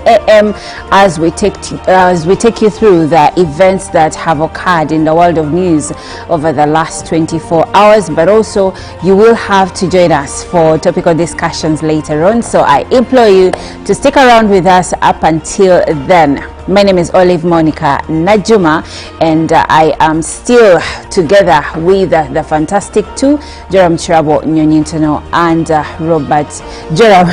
a.m. as we take you through the events that have occurred in the world of news over the last 24 hours. But also, you will have to join us for topical discussions later on. So I implore you to stick around with us up until then. My name is Olive Monica Najuma, and I am still together with the fantastic two, Joram Chirabo Nyonyintono and Robert Joram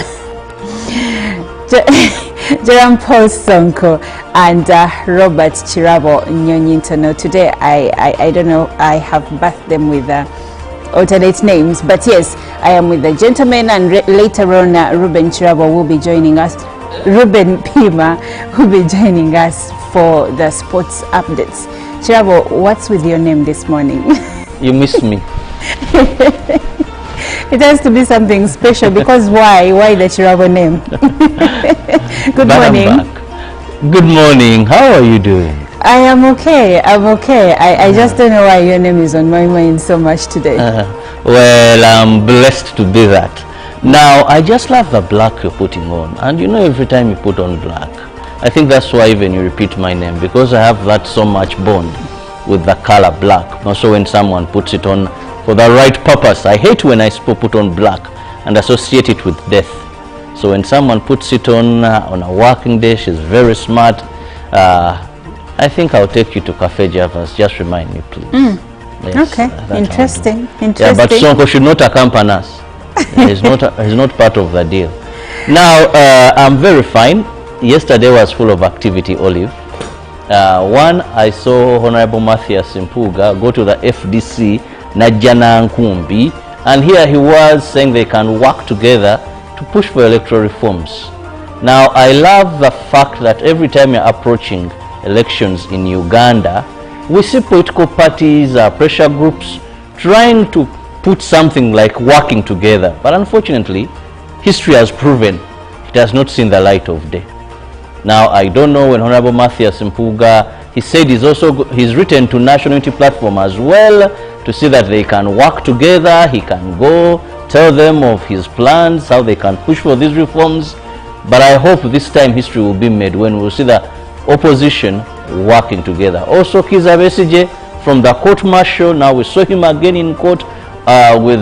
Paul Sonko and Robert Chirabo Nyonyintono. Today, I don't know, I have bathed them with alternate names, but yes, I am with the gentlemen, and later on Ruben Chirabo will be joining us. Ruben Pima will be joining us for the sports updates. Chirabo, what's with your name this morning? You missed me. It has to be something special, because why the Chirabo name? Good morning. Good morning. How are you doing? I am okay. I'm okay. I just don't know why your name is on my mind so much today. Well, I'm blessed to be that. Now, I just love the black you're putting on, and you know, every time you put on black, I think that's why even you repeat my name, because I have that so much bond with the color black. Also, when someone puts it on for the right purpose, I hate when I put on black and associate it with death. So when someone puts it on a working day, she's very smart. I think I'll take you to Cafe Javas. Just remind me, please. Yes, okay, interesting. Yeah, but Sonko should not accompany us. He's not part of the deal. Now, I'm very fine. Yesterday was full of activity, Olive. One, I saw Honorable Matthias Mpuga go to the FDC, Najana Nkumbi, and here he was saying they can work together to push for electoral reforms. Now, I love the fact that every time you're approaching elections in Uganda, we see political parties, pressure groups trying to put something like working together, but unfortunately history has proven it has not seen the light of day. Now, I don't know when Honorable Matthias Mpuga, he said he's written to National Unity Platform as well to see that they can work together. He can go tell them of his plans, how they can push for these reforms, but I hope this time history will be made when we'll see the opposition working together. Also, Kiza Besije from the court martial, now we saw him again in court with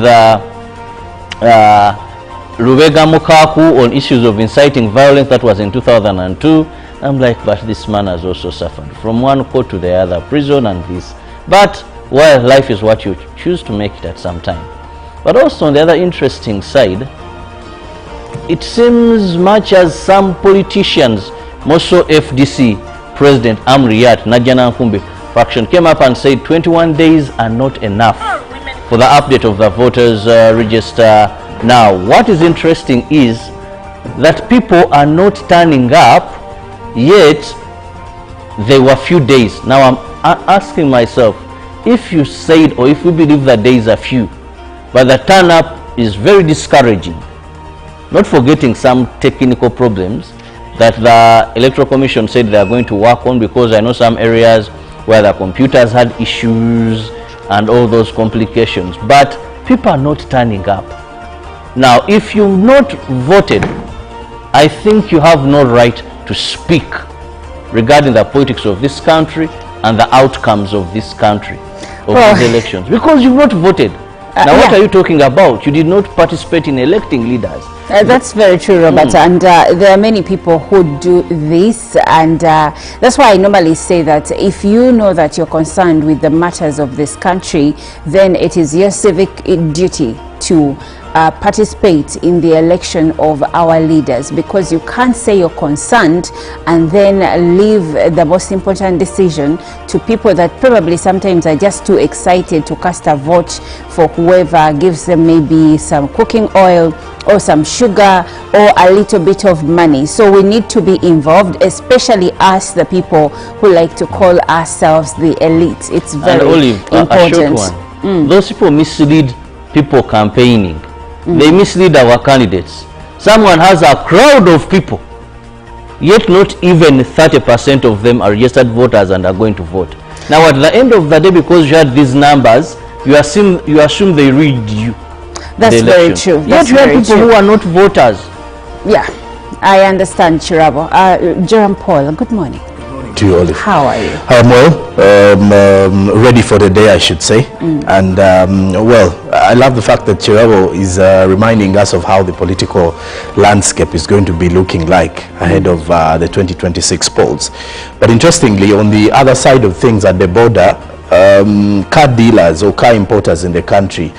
Rubega Mukaku on issues of inciting violence. That was in 2002. I'm like, but this man has also suffered from one court to the other, prison and this. But, well, life is what you choose to make it at some time. But also on the other interesting side, it seems much as some politicians, more so FDC President Amriyat Najana Nkumbi faction, came up and said 21 days are not enough for the update of the voters register. Now, what is interesting is that people are not turning up, yet there were few days. Now, I'm asking myself, if you said, or if we believe that days are few, but the turn up is very discouraging, not forgetting some technical problems that the Electoral Commission said they are going to work on, because I know some areas where the computers had issues and all those complications, but people are not turning up. Now, if you've not voted, I think you have no right to speak regarding the politics of this country and the outcomes of this country, of these elections, because you've not voted. Now, what are you talking about? You did not participate in electing leaders. That's very true, Robert, and there are many people who do this, and that's why I normally say that if you know that you're concerned with the matters of this country, then it is your civic duty to participate in the election of our leaders, because you can't say you're concerned and then leave the most important decision to people that probably sometimes are just too excited to cast a vote for whoever gives them maybe some cooking oil or some sugar or a little bit of money. So we need to be involved, especially us, the people who like to call ourselves the elite. It's very important. A short one. Those people mislead people campaigning. They mislead our candidates. Someone has a crowd of people, yet not even 30% of them are registered voters and are going to vote. Now, at the end of the day, because you had these numbers, you assume they read you. That's very true. Yet you have people who are not voters. Yeah. I understand, Chirabo. Jerome Paul, good morning. To you, Olive. How are you? I'm well, ready for the day, I should say. And well, I love the fact that Chirabo is reminding us of how the political landscape is going to be looking like ahead of the 2026 polls. But interestingly, on the other side of things at the border, car dealers or car importers in the country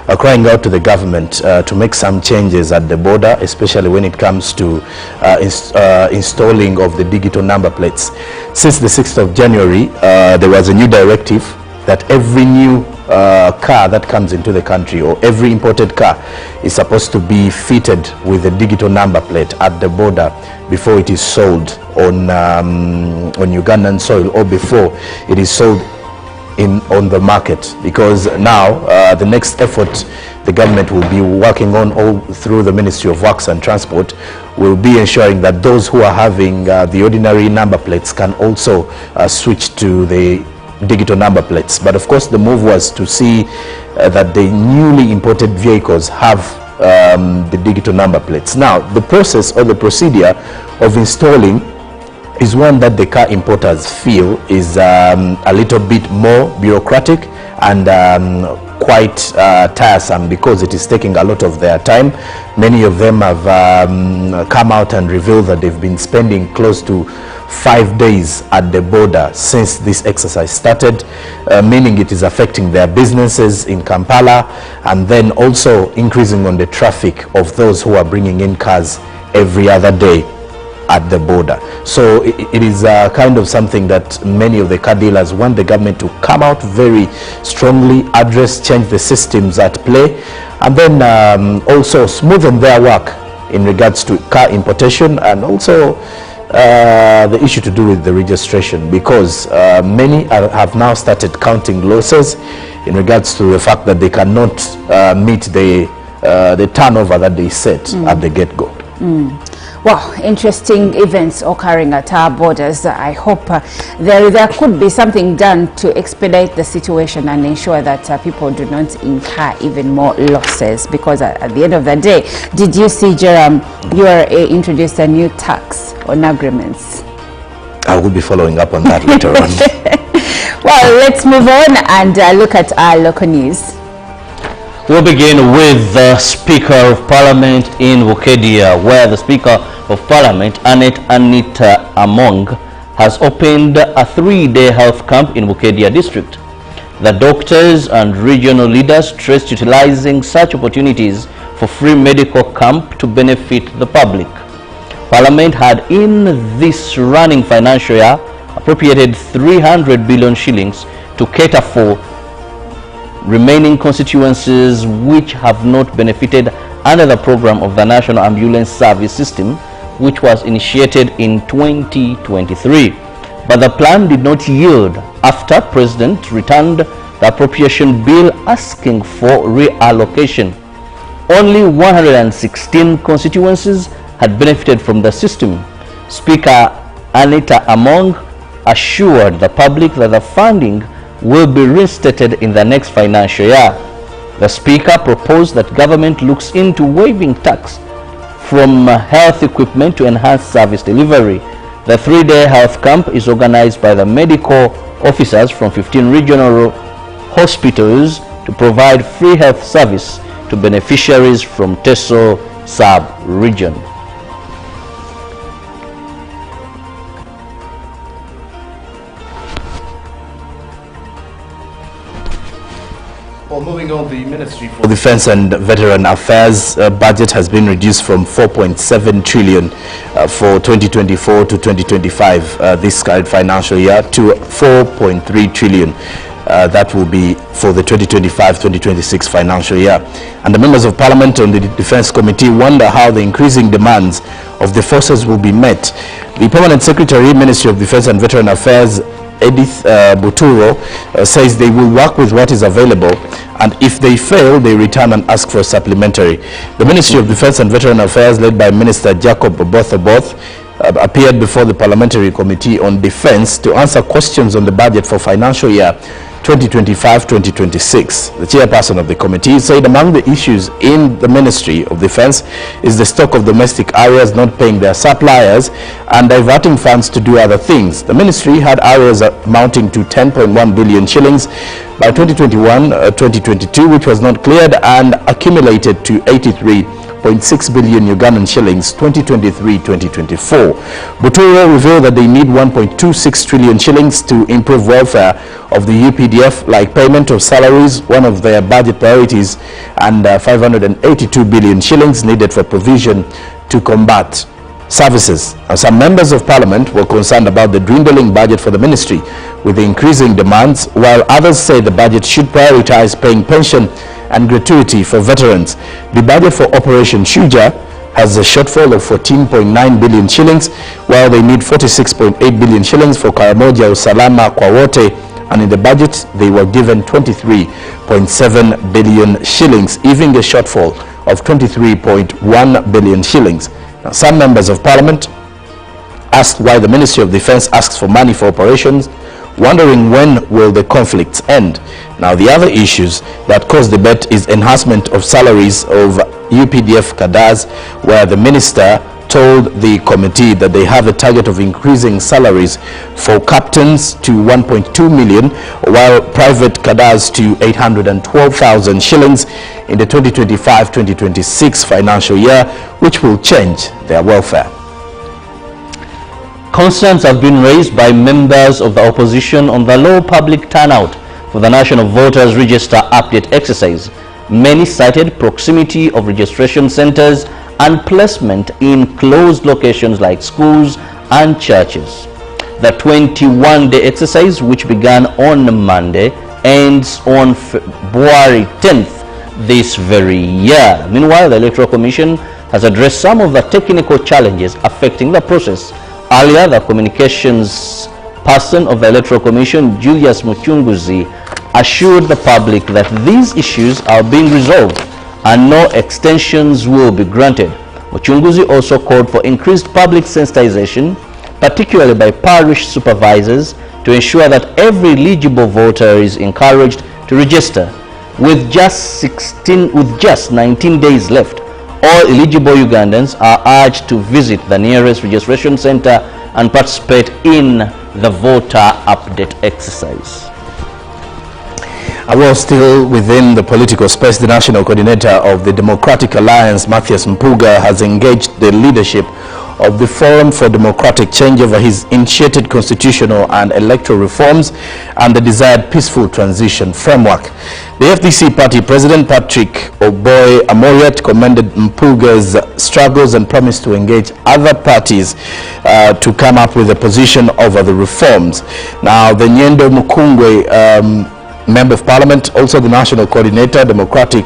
are crying out to the government to make some changes at the border, especially when it comes to installing of the digital number plates. Since the 6th of January, there was a new directive that every new car that comes into the country, or every imported car, is supposed to be fitted with a digital number plate at the border before it is sold on Ugandan soil, or before it is sold on the market. Because now the next effort the government will be working on, all through the Ministry of Works and Transport, will be ensuring that those who are having the ordinary number plates can also switch to the digital number plates. But of course the move was to see that the newly imported vehicles have the digital number plates. Now the process or the procedure of installing is one that the car importers feel is a little bit more bureaucratic and quite tiresome, because it is taking a lot of their time. Many of them have come out and revealed that they've been spending close to 5 days at the border since this exercise started, meaning it is affecting their businesses in Kampala, and then also increasing on the traffic of those who are bringing in cars every other day at the border. So it is kind of something that many of the car dealers want the government to come out very strongly, address, change the systems at play, and then also smoothen their work in regards to car importation, and also the issue to do with the registration, because many have now started counting losses in regards to the fact that they cannot meet the turnover that they set at the get-go. Well, interesting events occurring at our borders. I hope there could be something done to expedite the situation and ensure that people do not incur even more losses, because at the end of the day, did you see, Jerome, you are introduced a new tax on agreements? I will be following up on that later on. Well, let's move on and look at our local news. We'll begin with the Speaker of Parliament in Bukedia, where the Speaker of Parliament, Anita Among, has opened a 3-day health camp in Bukedia district. The doctors and regional leaders stressed utilizing such opportunities for free medical camp to benefit the public. Parliament had, in this running financial year, appropriated 300 billion shillings to cater for remaining constituencies which have not benefited under the program of the National Ambulance Service System, which was initiated in 2023. But the plan did not yield after President returned the appropriation bill asking for reallocation. Only 116 constituencies had benefited from the system. Speaker Anita Among assured the public that the funding will be reinstated in the next financial year. The Speaker proposed that government looks into waiving tax from health equipment to enhance service delivery. The 3-day health camp is organized by the medical officers from 15 regional hospitals to provide free health service to beneficiaries from Teso sub-region. Well, moving on, the Ministry for Defence and Veteran Affairs budget has been reduced from 4.7 trillion for 2024 to 2025 this current financial year to 4.3 trillion. That will be for the 2025-2026 financial year. And the members of Parliament on the Defence Committee wonder how the increasing demands of the forces will be met. The Permanent Secretary, Ministry of Defence and Veteran Affairs, Edith Buturo, says they will work with what is available, and if they fail, they return and ask for a supplementary. The Ministry of Defence and Veteran Affairs, led by Minister Jacob Both, appeared before the Parliamentary Committee on Defence to answer questions on the budget for financial year 2025-2026. The chairperson of the committee said among the issues in the Ministry of Defense is the stock of domestic areas not paying their suppliers and diverting funds to do other things. The ministry had areas amounting to 10.1 billion shillings by 2021-2022, which was not cleared and accumulated to 83.6 billion Ugandan shillings 2023-2024. Buturo revealed that they need 1.26 trillion shillings to improve welfare of the UPDF, like payment of salaries, one of their budget priorities, and 582 billion shillings needed for provision to combat services. Some members of parliament were concerned about the dwindling budget for the ministry with the increasing demands, while others say the budget should prioritize paying pension and gratuity for veterans. The budget for Operation Shuja has a shortfall of 14.9 billion shillings, while they need 46.8 billion shillings for Karamoja Usalama kwa wote, and in the budget they were given 23.7 billion shillings, leaving a shortfall of 23.1 billion shillings. Now, some members of parliament asked why the Ministry of Defense asks for money for operations, wondering when will the conflicts end. Now, the other issues that cause debate is enhancement of salaries of UPDF cadres, where the minister told the committee that they have a target of increasing salaries for captains to 1.2 million, while private cadres to 812,000 shillings in the 2025-2026 financial year, which will change their welfare. Concerns have been raised by members of the opposition on the low public turnout for the National Voters Register update exercise. Many cited proximity of registration centers and placement in closed locations like schools and churches. The 21-day exercise, which began on Monday, ends on February 10th this very year. Meanwhile, the Electoral Commission has addressed some of the technical challenges affecting the process. Earlier, the communications person of the Electoral Commission, Julius Muchunguzi, assured the public that these issues are being resolved and no extensions will be granted. Muchunguzi also called for increased public sensitization, particularly by parish supervisors, to ensure that every eligible voter is encouraged to register. With just 19 days left, all eligible Ugandans are urged to visit the nearest registration center and participate in the voter update exercise. Well, still within the political space, the national coordinator of the Democratic Alliance, Matthias Mpuga, has engaged the leadership of the Forum for Democratic Change over his initiated constitutional and electoral reforms and the desired peaceful transition framework. The FDC party president, Patrick Oboy Amoriat, commended Mpuga's struggles and promised to engage other parties to come up with a position over the reforms. Now, the Nyendo Mukungwe, Member of Parliament, also the National Coordinator, Democratic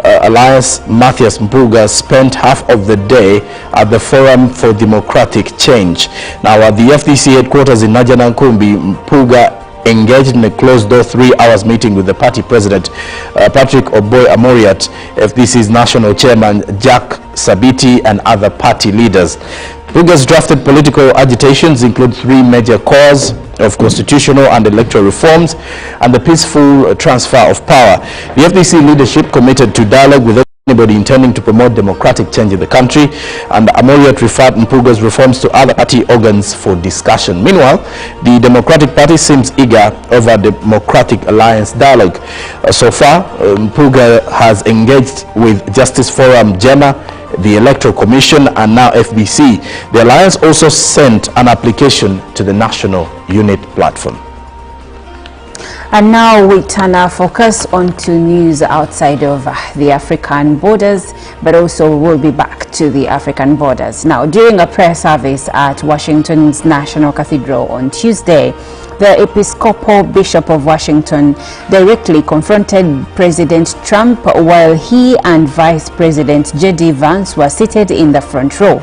Alliance, Matthias Mpuga, spent half of the day at the Forum for Democratic Change. Now, at the FDC headquarters in Najanankumbi, Mpuga engaged in a closed-door 3-hour meeting with the party president, Patrick Oboy Amoriat, FDC's national chairman, Jack Sabiti, and other party leaders. Mpuga's drafted political agitations include 3 major cores of constitutional and electoral reforms and the peaceful transfer of power. The FDC leadership committed to dialogue with anybody intending to promote democratic change in the country, and Amoriat referred Mpuga's reforms to other party organs for discussion. Meanwhile, the Democratic Party seems eager over Democratic Alliance dialogue. So far, Mpuga has engaged with Justice Forum, JEMA, the Electoral Commission, and now FBC. The Alliance also sent an application to the National Unit Platform. And now we turn our focus onto news outside of the African borders, but also we'll be back to the African borders. Now, during a prayer service at Washington's National Cathedral on Tuesday, the Episcopal Bishop of Washington directly confronted President Trump while he and Vice President J.D. Vance were seated in the front row.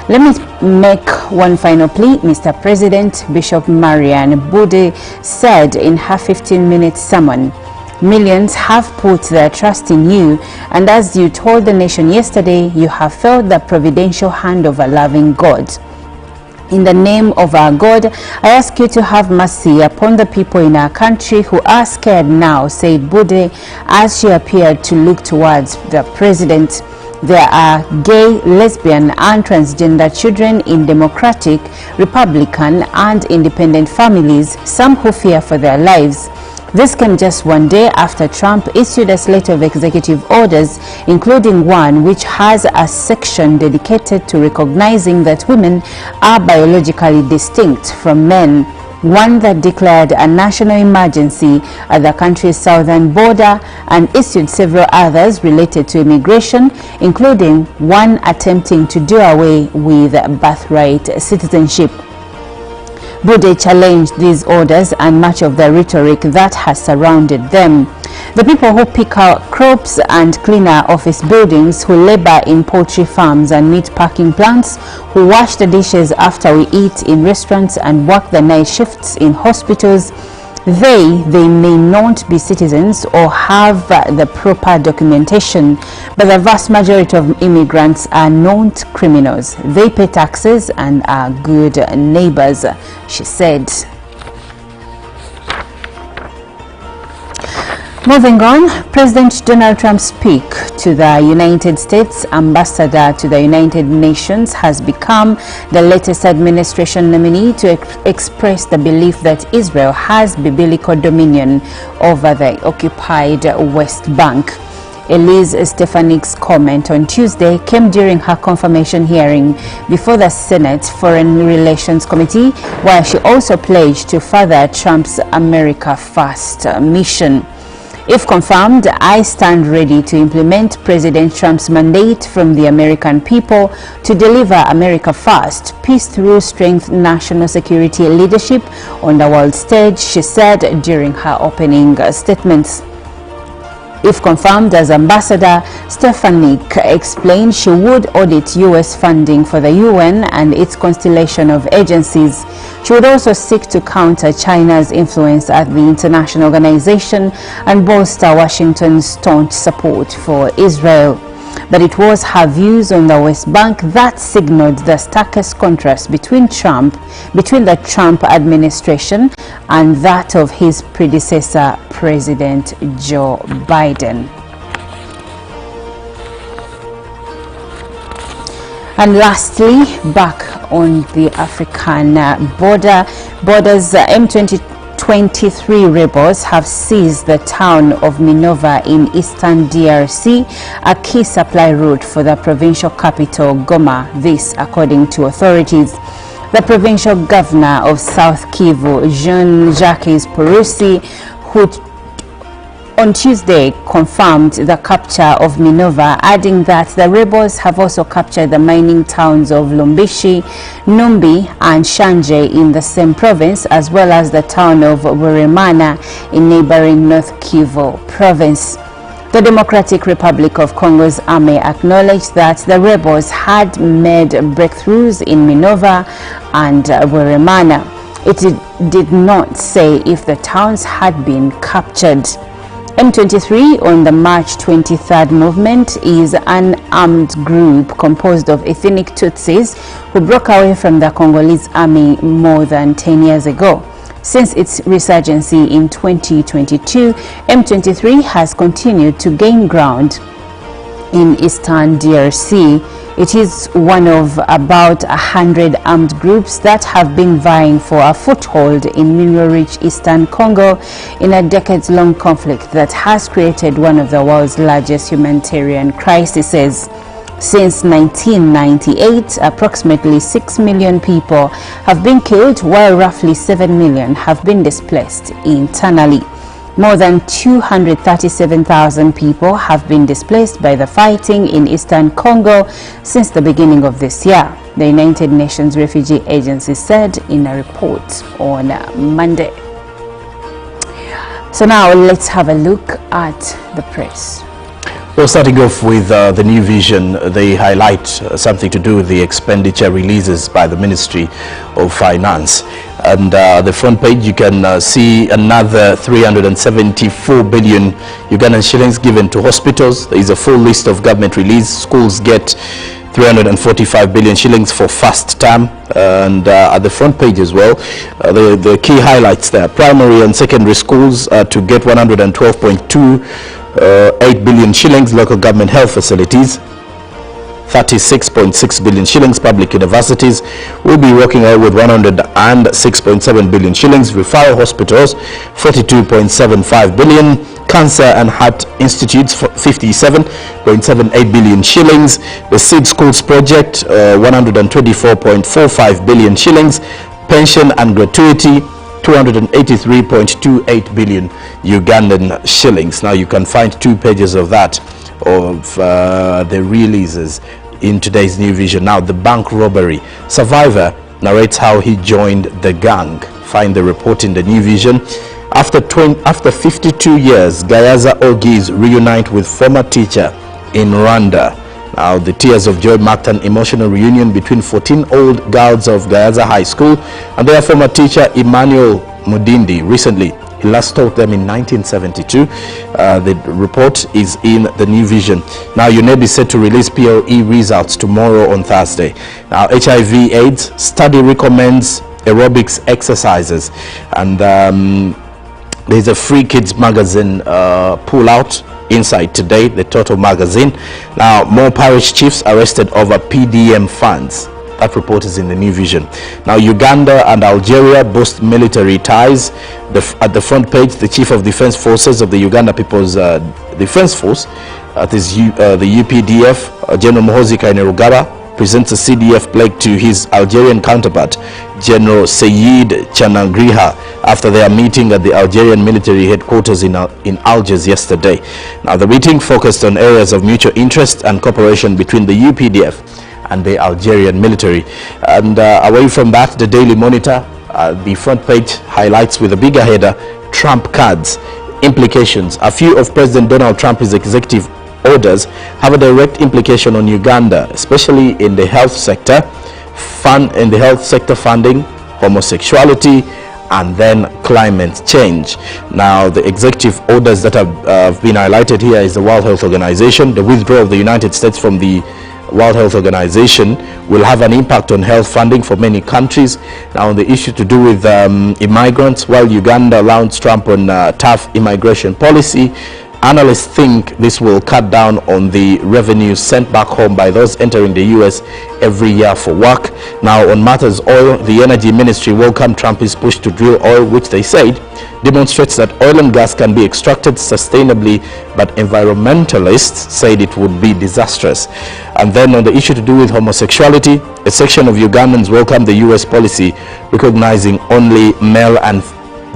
Let me make one final plea, Mr. President. Bishop Marianne Bude said in her 15-minute sermon, "Millions have put their trust in you, and as you told the nation yesterday, you have felt the providential hand of a loving God. In the name of our God, I ask you to have mercy upon the people in our country who are scared now, said Bude as she appeared to look towards the president. There are gay, lesbian and transgender children in Democratic, Republican and independent families, some who fear for their lives. This came just one day after Trump issued a slate of executive orders, including one which has a section dedicated to recognizing that women are biologically distinct from men, one that declared a national emergency at the country's southern border and issued several others related to immigration, including one attempting to do away with birthright citizenship. Bude challenged these orders and much of the rhetoric that has surrounded them. The people who pick out crops and clean our office buildings, who labor in poultry farms and meat packing plants, who wash the dishes after we eat in restaurants and work the night shifts in hospitals, they may not be citizens or have the proper documentation, but the vast majority of immigrants are not criminals. They pay taxes and are good neighbors, she said. Moving on, President Donald Trump's speak to the United States ambassador to the United Nations has become the latest administration nominee to express the belief that Israel has biblical dominion over the occupied West Bank. Elise Stefanik's comment on Tuesday came during her confirmation hearing before the Senate Foreign Relations Committee, where she also pledged to further Trump's America First mission. If confirmed, I stand ready to implement President Trump's mandate from the American people to deliver America First, peace through strength, national security leadership on the world stage, she said during her opening statements. If confirmed as ambassador, Stefanik explained she would audit U.S. funding for the UN and its constellation of agencies. She would also seek to counter China's influence at the international organization and bolster Washington's staunch support for Israel. But it was her views on the West Bank that signaled the starkest contrast between the Trump administration and that of his predecessor, President Joe Biden. And lastly, back on the African borders, M23 rebels have seized the town of Minova in eastern DRC, a key supply route for the provincial capital Goma, this according to authorities. The provincial governor of South Kivu, Jean-Jacques Purusi, who on Tuesday confirmed the capture of Minova, adding that the rebels have also captured the mining towns of Lumbishi, Numbi and Shanje in the same province, as well as the town of Bweremana in neighboring North Kivu province. The Democratic Republic of Congo's army acknowledged that the rebels had made breakthroughs in Minova and Bweremana. It did not say if the towns had been captured. M23 on the March 23rd movement is an armed group composed of ethnic Tutsis who broke away from the Congolese army more than 10 years ago. Since its resurgency in 2022, M23 has continued to gain ground in eastern DRC. It is one of about 100 armed groups that have been vying for a foothold in mineral-rich eastern Congo in a decades-long conflict that has created one of the world's largest humanitarian crises. Since 1998, approximately 6 million people have been killed, while roughly 7 million have been displaced internally. More than 237,000 people have been displaced by the fighting in eastern Congo since the beginning of this year, the United Nations Refugee Agency said in a report on Monday. So now let's have a look at the press. Well, starting off with the new vision, they highlight something to do with the expenditure releases by the Ministry of Finance. And the front page, you can see another 374 billion Ugandan shillings given to hospitals. There is a full list of government release. Schools get 345 billion shillings for first term. And at the front page as well, the key highlights there: primary and secondary schools to get 112.28 billion shillings, local government health facilities 36.6 billion shillings, public universities will be working out with 106.7 billion shillings, referral hospitals 42.75 billion, cancer and heart institutes 57.78 billion shillings, the seed schools project 124.45 billion shillings, pension and gratuity 283.28 billion Ugandan shillings. Now you can find 2 pages of that, of the releases in today's New Vision. Now, the bank robbery survivor narrates how he joined the gang. Find the report in the New Vision. After 52 years, Gayaza Ogis reunite with former teacher in Rwanda. Now, the tears of joy marked an emotional reunion between 14 old girls of Gayaza High School and their former teacher Emmanuel Mudindi recently. He last taught them in 1972. The report is in the New Vision. Now, UNEB is set to release PLE results tomorrow on Thursday. Now, HIV/AIDS study recommends aerobics exercises, and there's a free kids magazine pull out inside today, the Total magazine. Now, more parish chiefs arrested over PDM funds. That report is in the New Vision. Now, Uganda and Algeria boast military ties. At the front page, the Chief of Defense Forces of the Uganda People's Defense Force, the UPDF, General Muhoozi Kainerugaba, presents a CDF plaque to his Algerian counterpart, General Seyid Chanangriha, after their meeting at the Algerian military headquarters in Algiers yesterday. Now, the meeting focused on areas of mutual interest and cooperation between the UPDF and the Algerian military. And away from that, the Daily Monitor, the front page highlights with a bigger header, Trump cards, implications. A few of President Donald Trump's executive orders have a direct implication on Uganda, especially in the health sector, funding, homosexuality, and then climate change. Now, the executive orders that have been highlighted here is the World Health Organization. The withdrawal of the United States from the World Health Organization will have an impact on health funding for many countries. Now, on the issue to do with immigrants, while Uganda launched Trump on tough immigration policy, analysts think this will cut down on the revenue sent back home by those entering the U.S. every year for work. Now, on matters oil, the Energy Ministry welcomed Trump's push to drill oil, which they said demonstrates that oil and gas can be extracted sustainably, but environmentalists said it would be disastrous. And then on the issue to do with homosexuality, a section of Ugandans welcomed the U.S. policy recognizing only male and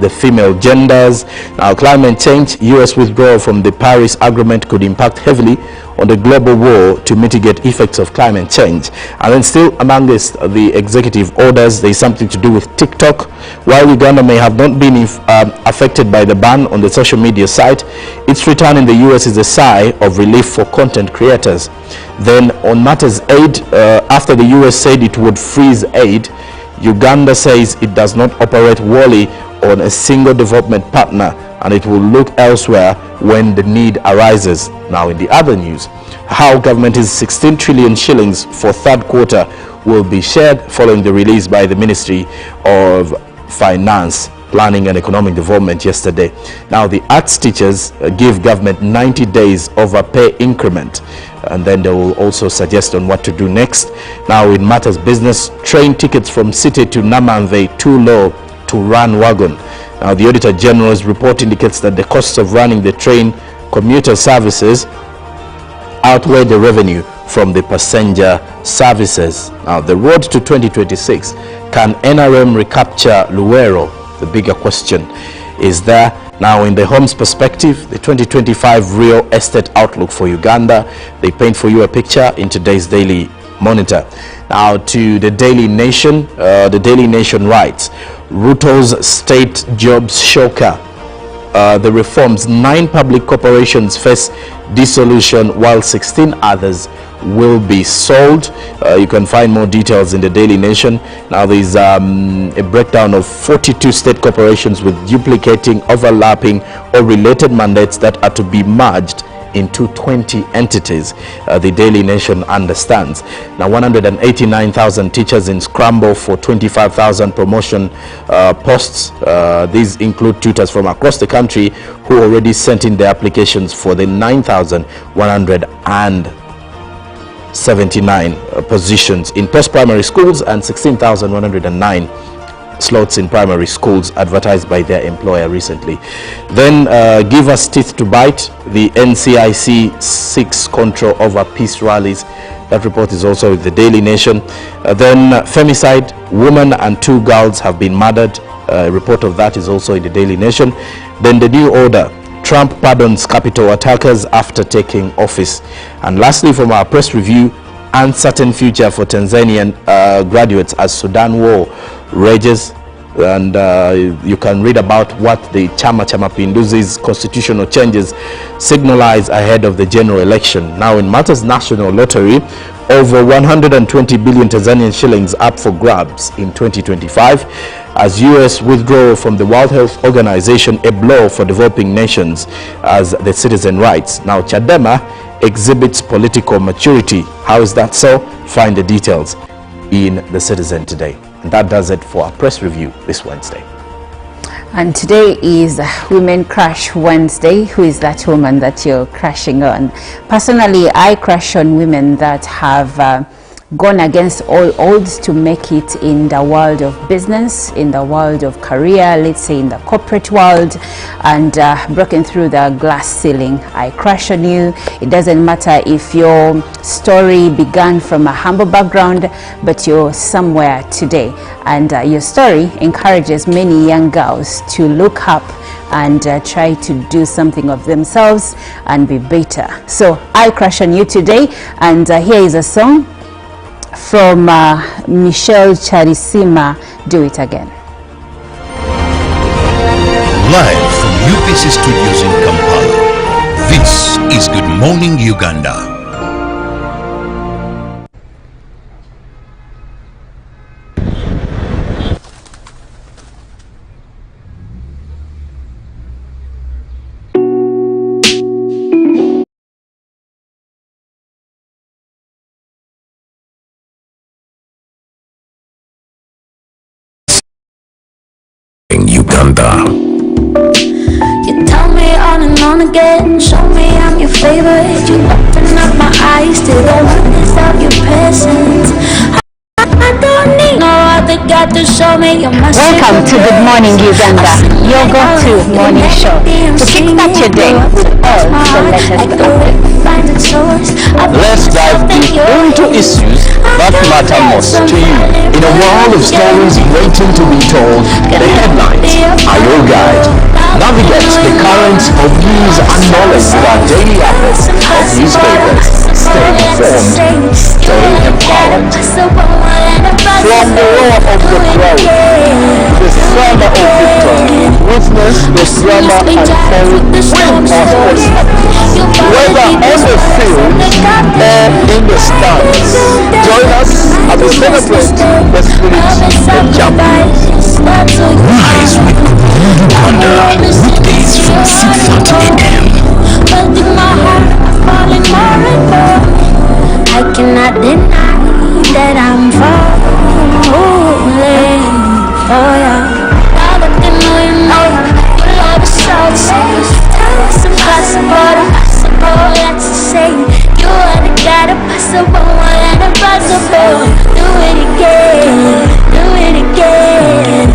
the female genders. Now, climate change, U.S. withdrawal from the Paris Agreement could impact heavily on the global war to mitigate effects of climate change. And then still amongst the executive orders, there is something to do with TikTok. While Uganda may have not been affected by the ban on the social media site, its return in the U.S. is a sigh of relief for content creators. Then on matters aid, after the U.S. said it would freeze aid, Uganda says it does not operate wholly on a single development partner, and it will look elsewhere when the need arises. Now, in the other news, how government's 16 trillion shillings for third quarter will be shared following the release by the Ministry of Finance, Planning and Economic Development yesterday. Now, the arts teachers give government 90 days of a pay increment, and then they will also suggest on what to do next. Now, in matters business, train tickets from City to Namanve too low to run wagon. Now, the Auditor General's report indicates that the costs of running the train commuter services outweigh the revenue from the passenger services. Now, the road to 2026, can NRM recapture Luwero? The bigger question is there. Now, in the Homes perspective, the 2025 real estate outlook for Uganda, they paint for you a picture in today's Daily Monitor. Now, to the Daily Nation, writes, Ruto's state jobs shocker. The reforms, 9 public corporations face dissolution while 16 others will be sold. You can find more details in the Daily Nation. Now, there's a breakdown of 42 state corporations with duplicating, overlapping or related mandates that are to be merged into 20 entities, the Daily Nation understands. Now 189,000 teachers in scramble for 25,000 promotion posts. These include tutors from across the country who already sent in their applications for the 9,179 positions in post-primary schools and 16,109 slots in primary schools advertised by their employer recently. Then give us teeth to bite. The NCIC seeks control over peace rallies. That report is also with the Daily Nation. Then femicide, woman and 2 girls have been murdered. A report of that is also in the Daily Nation. Then the new order, Trump pardons Capitol attackers after taking office. And lastly, from our press review, uncertain future for Tanzanian graduates as Sudan war rages. And you can read about what the Chama cha Mapinduzi's constitutional changes signalize ahead of the general election. Now in Malta's national lottery, over 120 billion Tanzanian shillings up for grabs in 2025 as US withdrawal from the World Health Organization, a blow for developing nations as the citizen rights. Now Chadema exhibits political maturity. How is that so? Find the details in The Citizen today. And that does it for our press review this Wednesday. And today is Women Crush Wednesday. Who is that woman that you're crushing on? Personally, I crush on women that have gone against all odds to make it in the world of business, in the world of career, let's say in the corporate world, and broken through the glass ceiling. I crush on you. It doesn't matter if your story began from a humble background, but you're somewhere today. And your story encourages many young girls to look up and try to do something of themselves and be better. So I crush on you today, and here is a song from Michelle Charisima, Do It Again. Live from UPC Studios in Kampala, this is Good Morning Uganda. Uganda. You tell me on and on again, show me I'm your favorite. You open up my eyes to the wonders of your presence. I don't need no other God to show me you're my Welcome to Good Morning Uganda, your go-to morning show to kickstart your day with all the latest updates. Let's dive deep into issues that matter most to you. In a world of stories waiting to be told, the headlines are your guide. Navigate the currents of news and knowledge with our daily updates of newspapers. Stay informed, stay empowered. From the roar of the crowd to the summer of victory, witness the drama unfold with us. Whether on the field or in the stands, join us as we celebrate the spirit of champions. Rise with Good Morning Uganda, weekdays from 6:30 a.m. But in my heart, I'm falling more and more. I cannot deny that I'm falling. Oh yeah. Now that they know you know, your love is so safe. Tell us impossible, impossible, that's the same. You are the God of possible, and impossible. Do it again, do it again.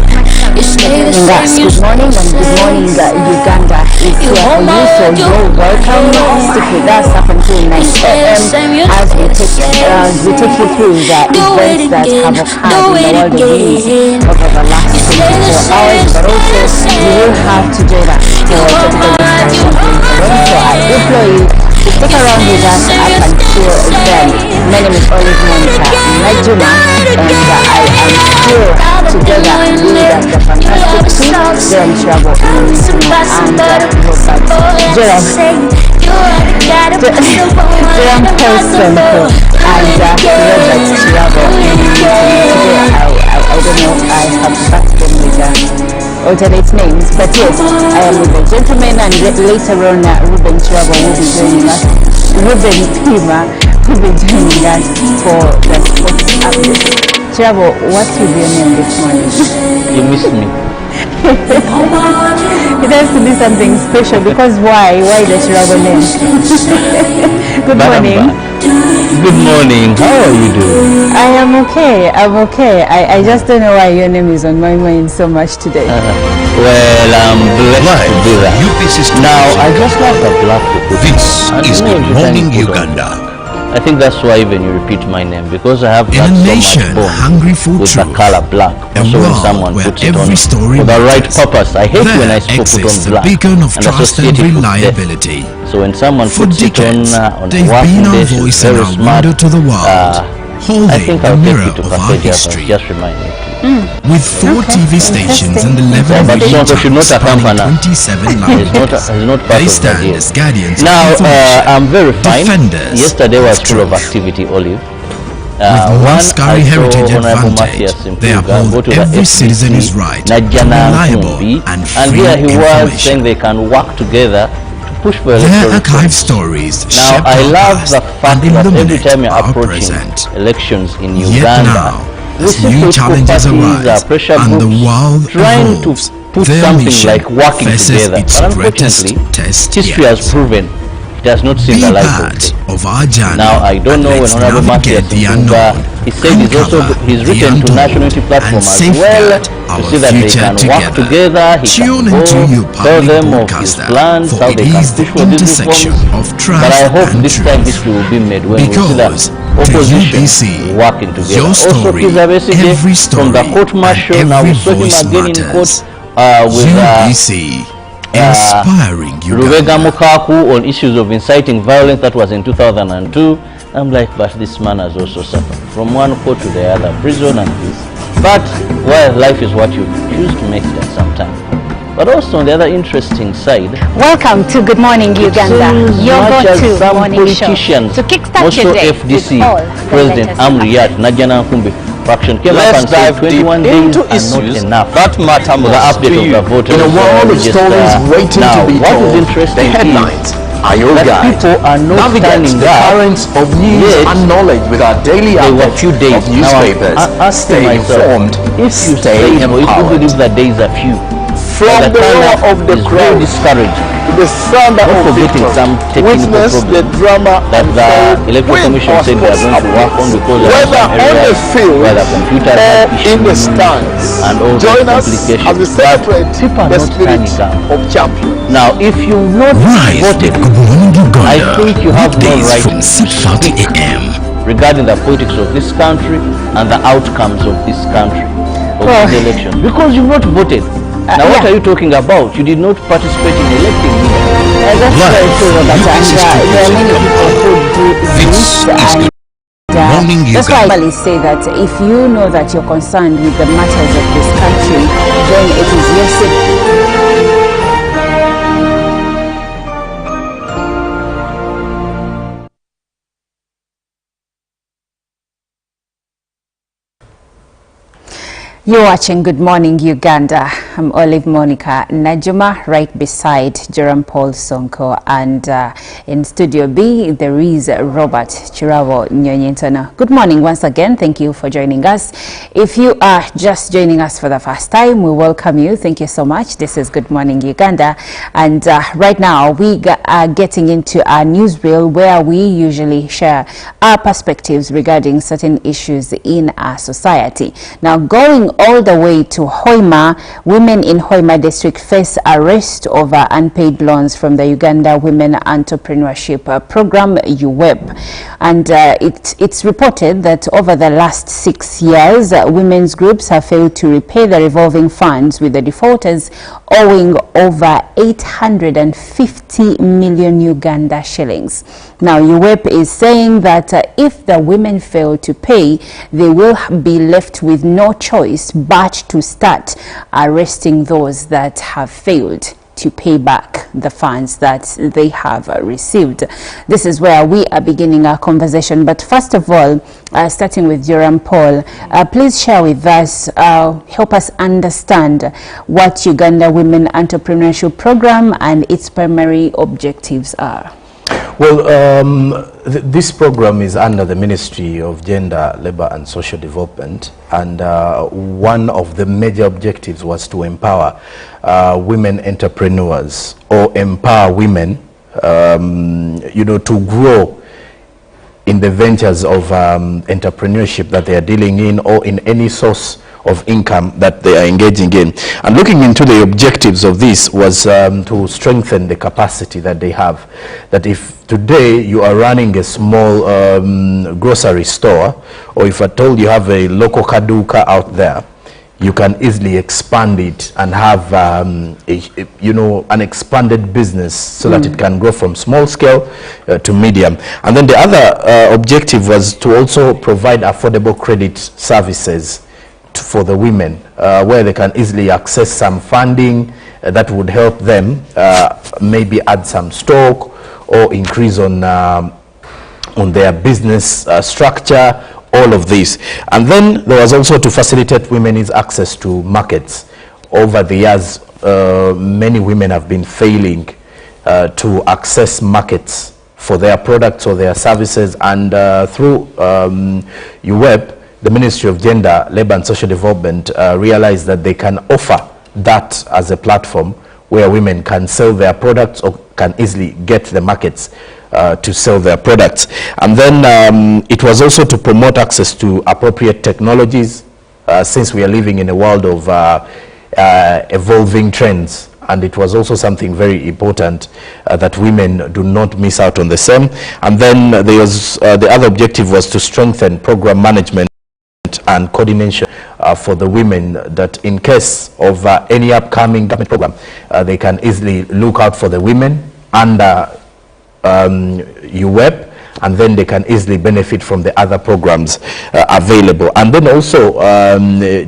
You stay the same, you Good morning and Good Morning Uganda is here for you, so you're welcome. Stick with us up until 9 a.m. as we take you through the events that have occurred in the world of news over the last 24 hours, but also you will have to join us for topical discussions later on. So I implore you to stick around with us up until then. My name is Olive Monica Najuma, and I am here together with the fantastic team, Jerome Travel and Robert Jerome Person and Robert Travel. And today I don't know, I have backed them with alternate names. But yes, I am with the gentleman, and later on, Ruben Chirabo will be joining us. Ruben Pima will be joining us for the sports update. Chirabo, what's with your name this morning? You missed me. It has to be something special, because why? Why the Chirabo name? Good morning. Good morning. How are you doing? I am okay. I'm okay. I just don't know why your name is on my mind so much today. Well, I'm blessed to do that. Now, I just love the black people. This is Good Morning Uganda. I think that's why even you repeat my name, because I have In that a so nation much bond hungry for with truth, the color black. a Also, when world someone where puts it every on story for the right matters, purpose. I hate when I there put on exists a black beacon of and trust and associate it with death. reliability. So when someone For puts decades, it on a they've working been our day, she's voice and very our smart. window to the world, I holding think the I'll take mirror it to of our Passenger history. just remind me. With 4 TV stations and 11 Yeah, but radio Sonko should not channels spanning accompany us. 27 He's languages, not part they of the stand deal. as guardians Now, of information, I'm very fine. defenders Yesterday was of full of truth. activity, Olive. With One, Mascari I saw Heritage Honorable Advantage, Matthias they Impuga uphold go to the every FBC, citizen is right to Najana reliable Nkumbi, and and free here he was saying information. they can work together to push for Their electoral archive reform. stories Now, shape I our love past the fact and that every illuminate time you're our approaching present. elections in Yet Uganda, now, we as see new political challenges parties, arise pressure and the groups world trying to evolves, put their something mission like working faces together. its But greatest unfortunately, test history yet. has proven it has not seen Be the light of part day. of our journey. Now, I don't and know when let's Honorable Matthias navigate the Impuga, unknown, he said he's the written to untold, National Unity Platform and as well safeguard to our see that they future can work together. He Tune can into go your tell public them of his broadcaster, plans, for how it they can is the push for these intersection reforms. of trust But I hope and this time truth. history will be made when we see Because that to opposition UBC, working together. your Also, story, Kizza Besigye every from the story, court martial, and now every we saw him voice again in court matters. with UBC, inspiring Lubega Uganda. Mukaku on issues of inciting violence. That was in 2002. I'm like, but this man has also suffered from one court to the other, prison and this. But, well, life is what you choose to make it at some time. But also on the other interesting side, Welcome to Good Morning Uganda, your much as go-to some morning show. politicians, To kickstart also your day FDC with all the President latest Amriyat updates. Najana Nkumbi faction came Let's up and said dive deep 21 days into are not issues enough that matter for the most update to of you. the voters In a world of register. stories waiting Now, to be what told, is interesting the headlines are your that guide. people are not Navigate standing the up, currents of news yet and knowledge with our daily there were updates few days. of newspapers. Now I'm asking Stay myself, informed, if you stay say so, if you empowered. believe that days are few, From the roar of the is very crowd discouraged. to the thunder Not of forgetting victory, some technical witness the problems drama that the electoral with commission our said they are sports going to work on, updates. because there are Whether some on the areas field where the computer or had in the issues stands, and all join those us complications. as we But celebrate people are the not spirit standing up. of champions. Now, if you've not Rise voted, with Good Morning Uganda. I think you have no Weekdays right from to 6:30 speak a.m. regarding the politics of this country and the outcomes of this country, of Well, the election, because you've not voted. Now, what yeah. are you talking about? You did not participate in electing me. That's very true, Robert. And there are many people who do this, and Morning that's why I Uganda. normally say that if you know that you're concerned with the matters of this country, then it is your safety. You're watching Good Morning Uganda. I'm Olive Monica Najuma, right beside Jerome Paul Sonko, and in Studio B there is Robert Chirabo Nyonyentana. Good morning once again. Thank you for joining us. If you are just joining us for the first time, we welcome you. Thank you so much. This is Good Morning Uganda, and right now we are getting into our newsreel where we usually share our perspectives regarding certain issues in our society. Now, going all the way to Hoima, women in Hoima district face arrest over unpaid loans from the Uganda Women Entrepreneurship Program, UWEP. And it's reported that over the last 6 years, women's groups have failed to repay the revolving funds, with the defaulters owing over 850 million Uganda shillings. Now, UWEP is saying that if the women fail to pay, they will be left with no choice but to start arresting those that have failed to pay back the funds that they have received. This is where we are beginning our conversation. But first of all, starting with Joram Paul, please share with us, help us understand what Uganda Women Entrepreneurship Program and its primary objectives are. Well, this program is under the Ministry of Gender, Labour and Social Development, and one of the major objectives was to empower women entrepreneurs, or empower women, you know, to grow in the ventures of entrepreneurship that they are dealing in, or in any source of income that they are engaging in. And looking into the objectives of this was to strengthen the capacity that they have. That if today you are running a small grocery store, or if at all you have a local kaduka out there, you can easily expand it and have you know, an expanded business so that it can grow from small scale to medium. And then the other objective was to also provide affordable credit services for the women, where they can easily access some funding that would help them maybe add some stock or increase on their business structure, all of this. And then there was also to facilitate women's access to markets. Over the years, many women have been failing to access markets for their products or their services, and through UWEP, the Ministry of Gender, Labour and Social Development realized that they can offer that as a platform where women can sell their products or can easily get the markets to sell their products. And then it was also to promote access to appropriate technologies, since we are living in a world of evolving trends. And it was also something very important that women do not miss out on the same. And then there was, the other objective was to strengthen program management and coordination for the women, that in case of any upcoming government program, they can easily look out for the women under UWEP, and then they can easily benefit from the other programs available. And then also,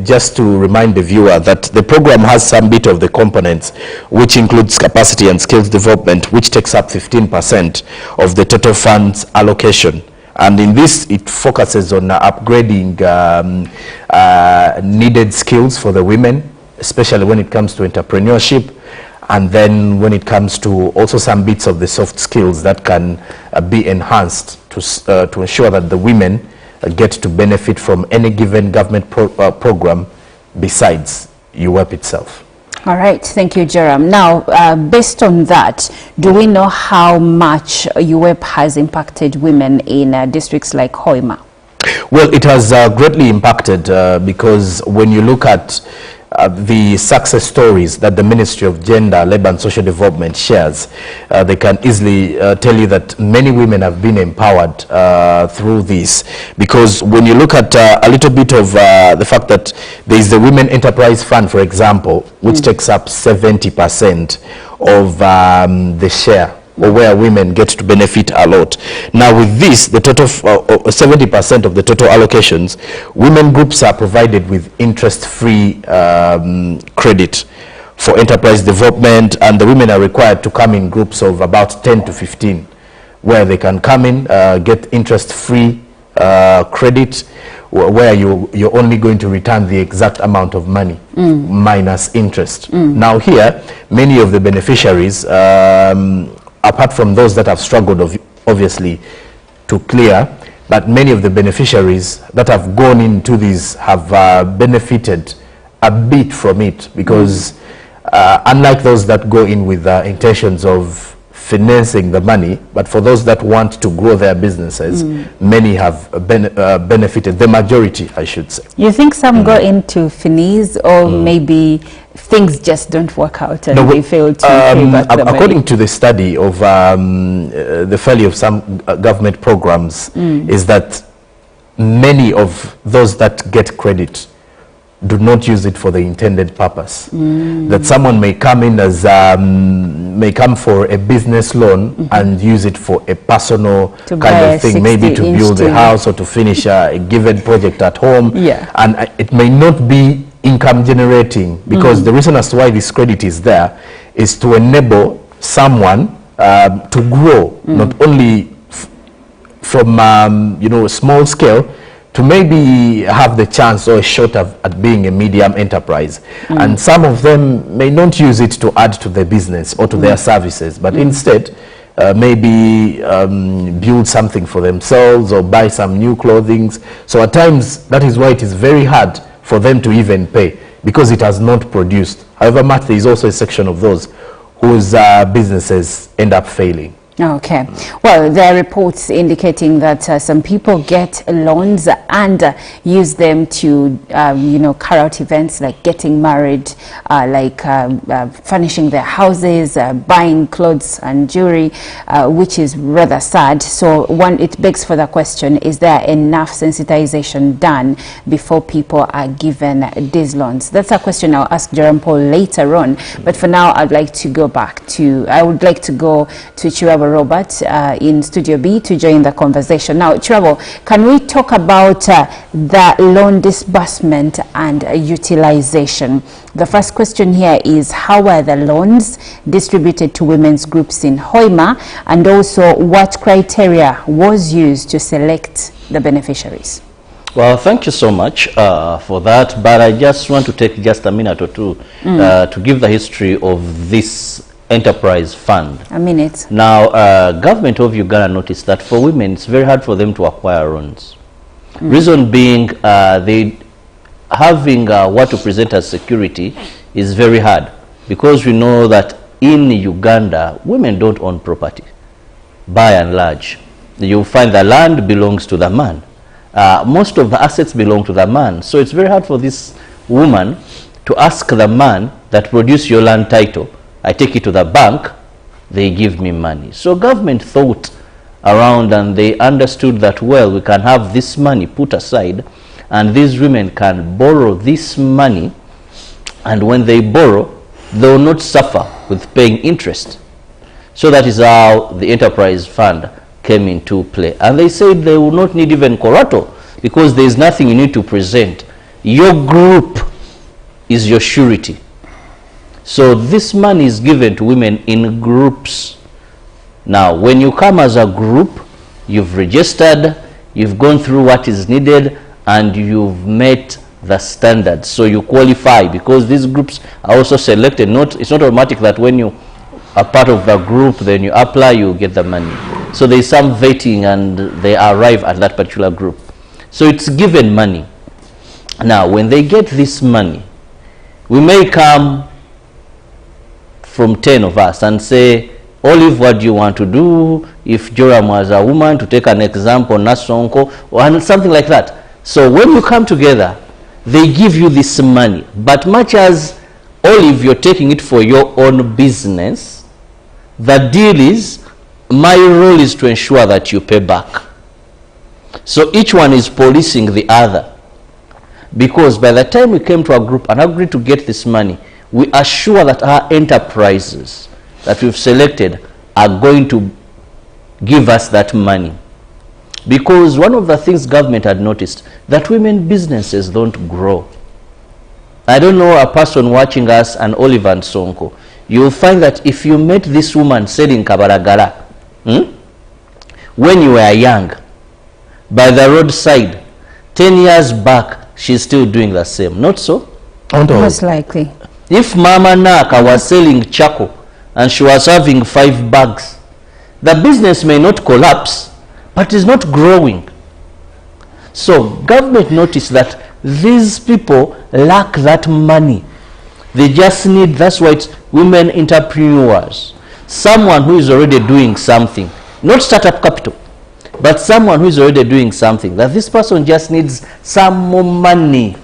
just to remind the viewer that the program has some bit of the components, which includes capacity and skills development, which takes up 15% of the total funds allocation. And in this, it focuses on upgrading needed skills for the women, especially when it comes to entrepreneurship, and then when it comes to also some bits of the soft skills that can be enhanced to ensure that the women get to benefit from any given government program besides UWEP itself. All right, thank you, Joram. Now, based on that, do we know how much UWEP has impacted women in districts like Hoima? Well, it has greatly impacted because when you look at the success stories that the Ministry of Gender, Labour and Social Development shares, they can easily tell you that many women have been empowered through this. Because when you look at a little bit of the fact that there is the Women Enterprise Fund, for example, which takes up 70% of the share, or where women get to benefit a lot. Now with this, the total 70% of the total allocations, women groups are provided with interest-free credit for enterprise development, and the women are required to come in groups of about 10 to 15, where they can come in, get interest-free credit, where you're only going to return the exact amount of money minus interest. Now here, many of the beneficiaries, apart from those that have struggled obviously to clear, but many of the beneficiaries that have gone into these have benefited a bit from it, because unlike those that go in with intentions of financing the money, but for those that want to grow their businesses, many have benefited, the majority, I should say. You think some go into finance, or maybe things just don't work out and they fail to pay back the money? According to the study of the failure of some government programs, is that many of those that get credit do not use it for the intended purpose. That someone may come in as may come for a business loan and use it for a personal kind of thing, maybe to build a house or to finish a given project at home, and it may not be income generating, because the reason as to why this credit is there is to enable someone to grow, not only from you know, small scale, to maybe have the chance or a shot at being a medium enterprise. And some of them may not use it to add to their business or to their services, but instead maybe build something for themselves or buy some new clothing. So at times, that is why it is very hard for them to even pay, because it has not produced. However much, there is also a section of those whose businesses end up failing. Okay. Well, there are reports indicating that some people get loans and use them to, you know, carry out events like getting married, like furnishing their houses, buying clothes and jewelry, which is rather sad. So it begs for the question, is there enough sensitization done before people are given these loans? That's a question I'll ask Jerome Paul later on. But for now, I would like to go to Chirabo Robert in Studio B to join the conversation. Now, Chirabo, can we talk about the loan disbursement and utilization? The first question here is, how were the loans distributed to women's groups in Hoima, and also what criteria was used to select the beneficiaries? Well, thank you so much for that, but I just want to take just a minute or two to give the history of this enterprise fund. A minute. Now, government of Uganda noticed that for women, it's very hard for them to acquire loans. Reason being, they having what to present as security is very hard, because we know that in Uganda, women don't own property, by and large. You'll find the land belongs to the man. Most of the assets belong to the man. So it's very hard for this woman to ask the man that produce your land title, I take it to the bank, they give me money. So government thought around and they understood that, well, we can have this money put aside and these women can borrow this money, and when they borrow, they will not suffer with paying interest. So that is how the enterprise fund came into play. And they said they will not need even collateral, because there is nothing you need to present. Your group is your surety. So this money is given to women in groups. Now, when you come as a group, you've registered, you've gone through what is needed, and you've met the standards. So you qualify, because these groups are also selected. It's not automatic that when you are part of the group, then you apply, you get the money. So there's some vetting and they arrive at that particular group. So it's given money. Now, when they get this money, we may come from 10 of us and say, Olive, what do you want to do? If Joram was a woman, to take an example, Nasonko, or something like that. So when you come together, they give you this money. But much as Olive, you're taking it for your own business, the deal is, my role is to ensure that you pay back. So each one is policing the other. Because by the time we came to a group and agreed to get this money, we are sure that our enterprises that we've selected are going to give us that money. Because one of the things government had noticed, that women businesses don't grow. I don't know a person watching us and Oliver and Sonko, you'll find that if you met this woman selling kabaragara, when you were young, by the roadside, 10 years back, she's still doing the same. Not so? Most likely. If Mama Naka was selling charcoal and she was having 5 bags, the business may not collapse, but is not growing. So government noticed that these people lack that money. They just need, that's why it's women entrepreneurs. Someone who is already doing something, not startup capital, but someone who is already doing something, that this person just needs some more money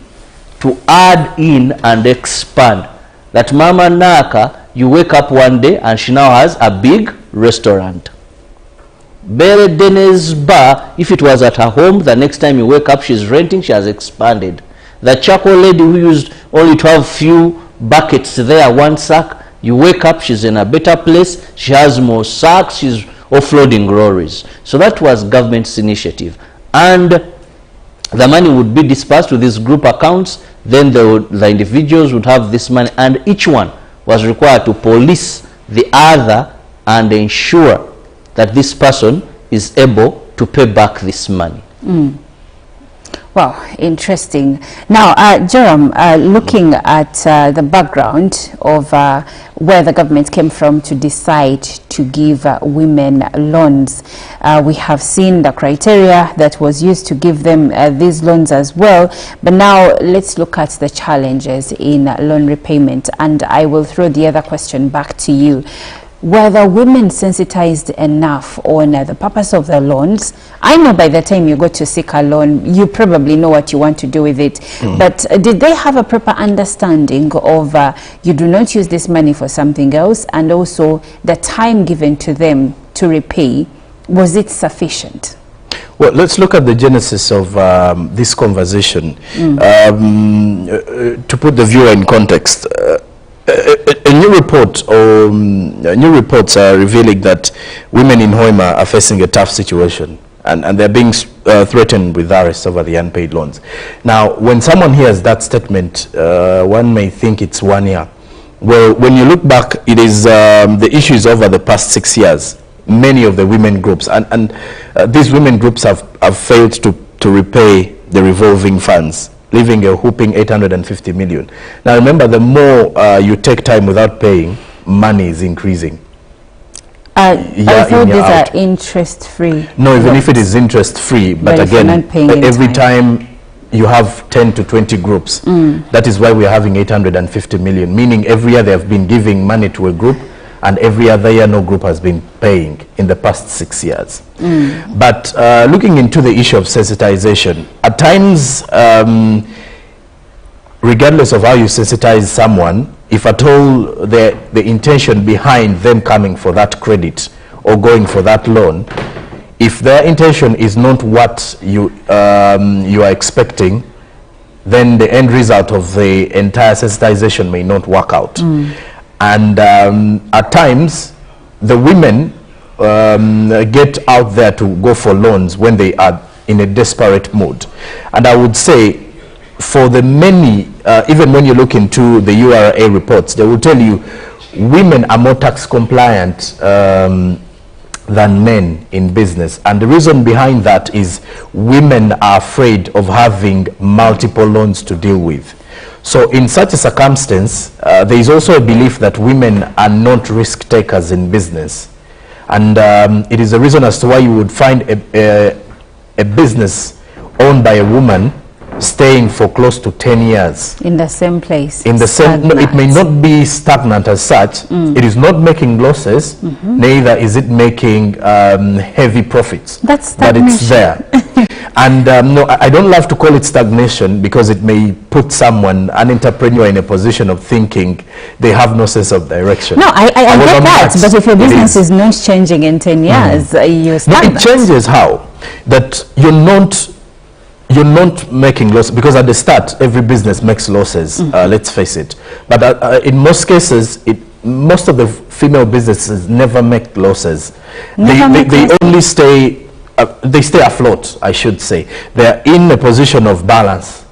to add in and expand. That Mama Naka, you wake up one day and she now has a big restaurant. Bere Dene's bar, if it was at her home, the next time you wake up she's renting, she has expanded. The charcoal lady who used only to have few buckets there, one sack, you wake up, she's in a better place, she has more sacks, she's offloading lorries. So that was government's initiative. And the money would be dispersed to these group accounts, then the individuals would have this money, and each one was required to police the other and ensure that this person is able to pay back this money. Wow, interesting. Now, Jerome, looking at the background of where the government came from to decide to give women loans, we have seen the criteria that was used to give them these loans as well. But now let's look at the challenges in loan repayment. And I will throw the other question back to you. Were the women sensitized enough on the purpose of the loans? I know by the time you go to seek a loan, you probably know what you want to do with it. But did they have a proper understanding of you do not use this money for something else, and also the time given to them to repay, was it sufficient? Well, let's look at the genesis of this conversation. To put the viewer in context, a new reports are revealing that women in Hoima are facing a tough situation, and they're being threatened with arrest over the unpaid loans. Now, when someone hears that statement, one may think it's 1 year. Well, when you look back, it is the issues over the past 6 years. Many of the women groups, and these women groups have failed to repay the revolving funds, leaving a whooping 850 million. Now remember, the more you take time without paying, money is increasing. I thought these are interest-free. No, even if it is interest-free, but again, every time you have 10 to 20 groups, that is why we are having 850 million, meaning every year they have been giving money to a group, and every other year no group has been paying in the past 6 years. But looking into the issue of sensitization, at times, regardless of how you sensitize someone, if at all the intention behind them coming for that credit or going for that loan, if their intention is not what you are expecting, then the end result of the entire sensitization may not work out. And at times, the women get out there to go for loans when they are in a desperate mood. And I would say, for the many, even when you look into the URA reports, they will tell you women are more tax compliant than men in business. And the reason behind that is women are afraid of having multiple loans to deal with. So in such a circumstance, there is also a belief that women are not risk takers in business. And it is the reason as to why you would find a business owned by a woman staying for close to 10 years. In the same place. In the same, no, it may not be stagnant as such. It is not making losses, neither is it making heavy profits. That's but it's there. And no, I don't love to call it stagnation, because it may put someone, an entrepreneur, in a position of thinking they have no sense of direction. No, I get that, but if your business is not changing in 10 years, you start. No, it changes how? That you're not making losses, because at the start every business makes losses, let's face it. But in most cases, most of the female businesses never make losses. They only stay they stay afloat, I should say. They're in a position of balance.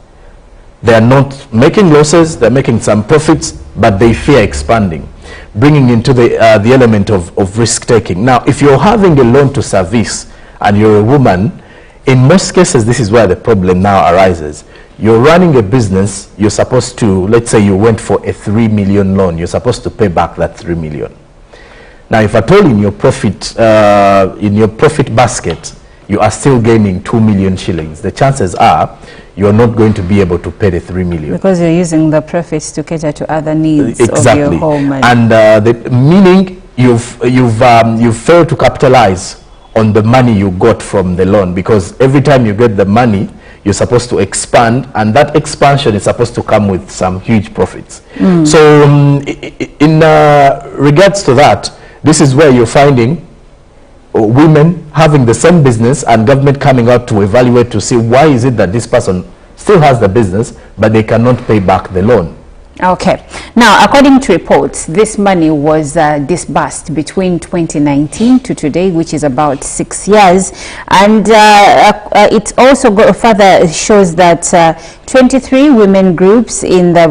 They're not making losses, they're making some profits, but they fear expanding, bringing into the element of risk-taking. Now, if you're having a loan to service and you're a woman, in most cases, this is where the problem now arises. You're running a business, you're supposed to, let's say you went for a 3 million loan, you're supposed to pay back that 3 million. Now, if at all in your profit basket, you are still gaining 2 million shillings, the chances are you're not going to be able to pay the 3 million. Because you're using the profits to cater to other needs exactly. of your home. And meaning you've failed to capitalize on the money you got from the loan, because every time you get the money, you're supposed to expand, and that expansion is supposed to come with some huge profits. So in regards to that, this is where you're finding women having the same business and government coming out to evaluate to see why is it that this person still has the business but they cannot pay back the loan. Okay. Now, according to reports, this money was disbursed between 2019 to today, which is about 6 years. And it also further shows that 23 women groups in the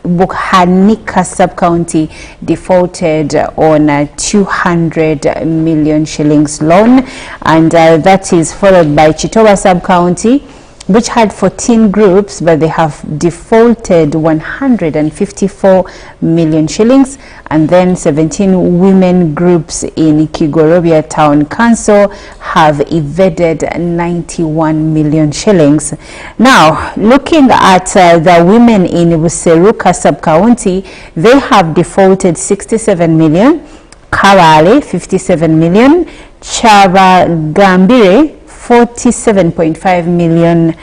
Buhanika sub-county defaulted on a 200 million shillings loan. And that is followed by Chitowa sub-county, which had 14 groups, but they have defaulted 154 million shillings, and then 17 women groups in Kigorobia Town Council have evaded 91 million shillings. Now, looking at the women in Buseruka sub-county, they have defaulted 67 million, Kawale 57 million, Chabagambire 47.5 million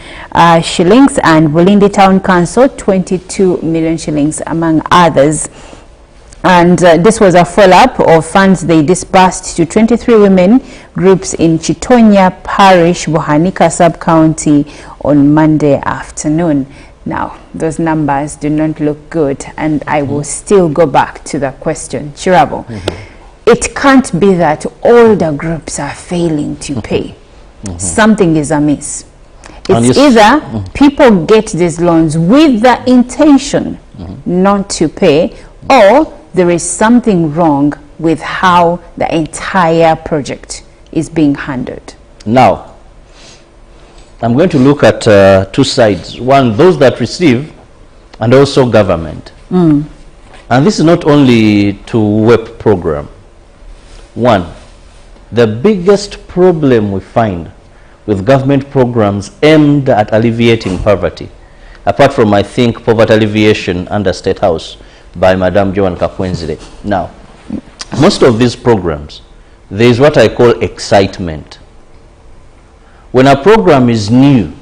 shillings, and Bulindi Town Council 22 million shillings, among others. And this was a follow-up of funds they disbursed to 23 women groups in Chitonya Parish, Buhanika Sub-County on Monday afternoon. Now, those numbers do not look good, and I will still go back to the question. Chirabo, it can't be that all the groups are failing to pay. Something is amiss. It's either people get these loans with the intention not to pay, or there is something wrong with how the entire project is being handled. Now, I'm going to look at two sides. One, those that receive, and also government. And this is not only to WEP program. One, the biggest problem we find with government programs aimed at alleviating poverty, apart from, I think, poverty alleviation under State House by Madam Joan Kakwenzile. Now, most of these programs, there is what I call excitement. When a program is new,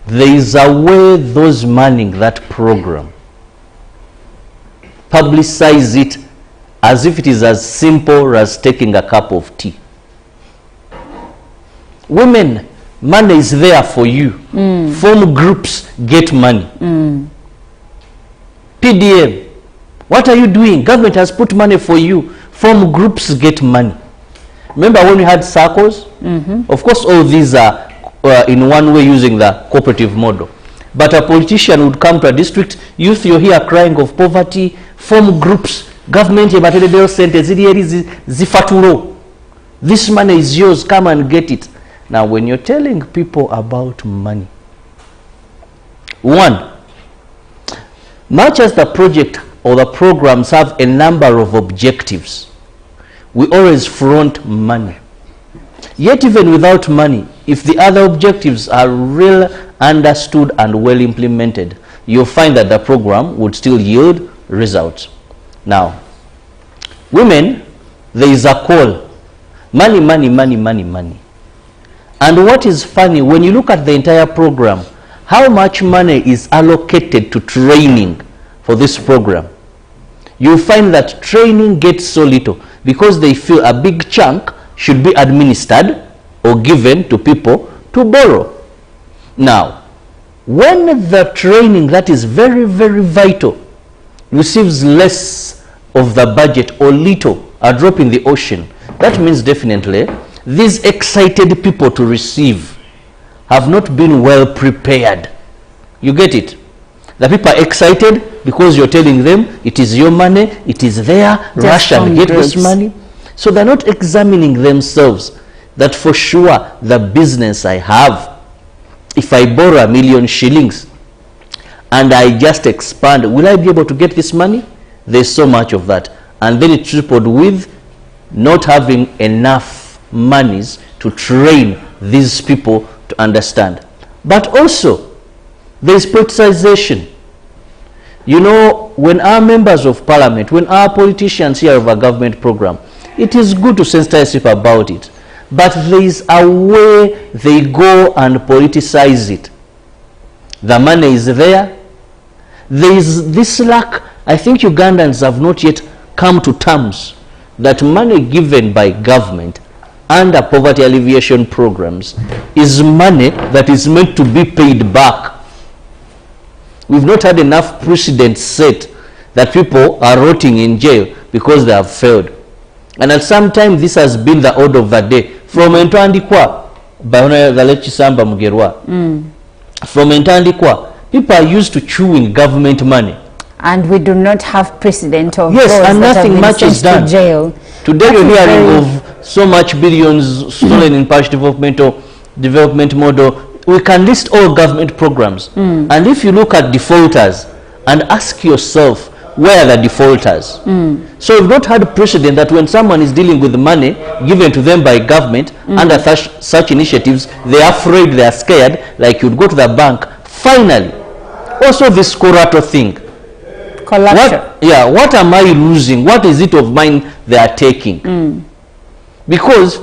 there is a way those manning that program publicize it as if it is as simple as taking a cup of tea. Women, money is there for you. Form groups, get money. PDM, what are you doing? Government has put money for you. Form groups, get money. Remember when we had circles? Of course, all these are in one way using the cooperative model. But a politician would come to a district, youth, you're here crying of poverty, form groups, government, this money is yours, come and get it. Now, when you're telling people about money, one, much as the project or the programs have a number of objectives, we always front money. Yet even without money, if the other objectives are well understood and well implemented, you'll find that the program would still yield results. Now, women, there is a call. Money, money, money, money, money. And what is funny, when you look at the entire program, how much money is allocated to training for this program, you'll find that training gets so little because they feel a big chunk should be administered or given to people to borrow. Now, when the training that is very, very vital receives less of the budget or little, a drop in the ocean, that means definitely these excited people to receive have not been well prepared. You get it? The people are excited because you're telling them it is your money, it is there, rush and get this money. So they're not examining themselves that for sure the business I have, if I borrow 1 million shillings and I just expand, will I be able to get this money? There's so much of that. And then it tripled with not having enough monies to train these people to understand. But also, there is politicization. You know, when our members of parliament, when our politicians hear of a government program, it is good to sensitize people about it. But there is a way they go and politicize it. The money is there. There is this lack. I think Ugandans have not yet come to terms that money given by government under poverty alleviation programs is money that is meant to be paid back. we've not had enough precedents set that people are rotting in jail because they have failed. And at some time, this has been the order of the day. From Entandikwa, by Honorable Chisamba Mugerwa, from Entandikwa, people are used to chewing government money. And we do not have precedent of yes, those and that nothing have been much is sent done. to jail. Today you're hearing of so much billions stolen in parish development model. We can list all government programs. And if you look at defaulters and ask yourself, where are the defaulters? So we've not had a precedent that when someone is dealing with money given to them by government under such initiatives, they are afraid, they are scared, like you'd go to the bank. Finally, also this Korato thing. What am I losing? What is it of mine they are taking? Because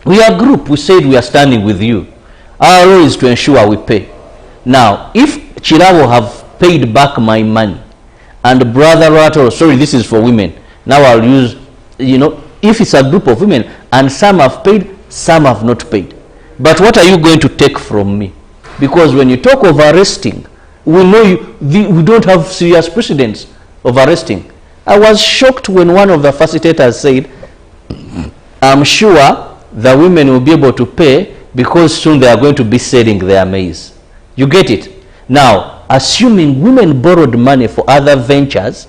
we are a group, we said we are standing with you. Our role is to ensure we pay. Now, if Chirabo have paid back my money, and Brother Rato, sorry, this is for women. Now I'll use, if it's a group of women, and some have paid, some have not paid. But what are you going to take from me? Because when you talk of arresting, we know we don't have serious precedents of arresting. I was shocked when one of the facilitators said, I'm sure the women will be able to pay because soon they are going to be selling their maize. You get it? Now, assuming women borrowed money for other ventures,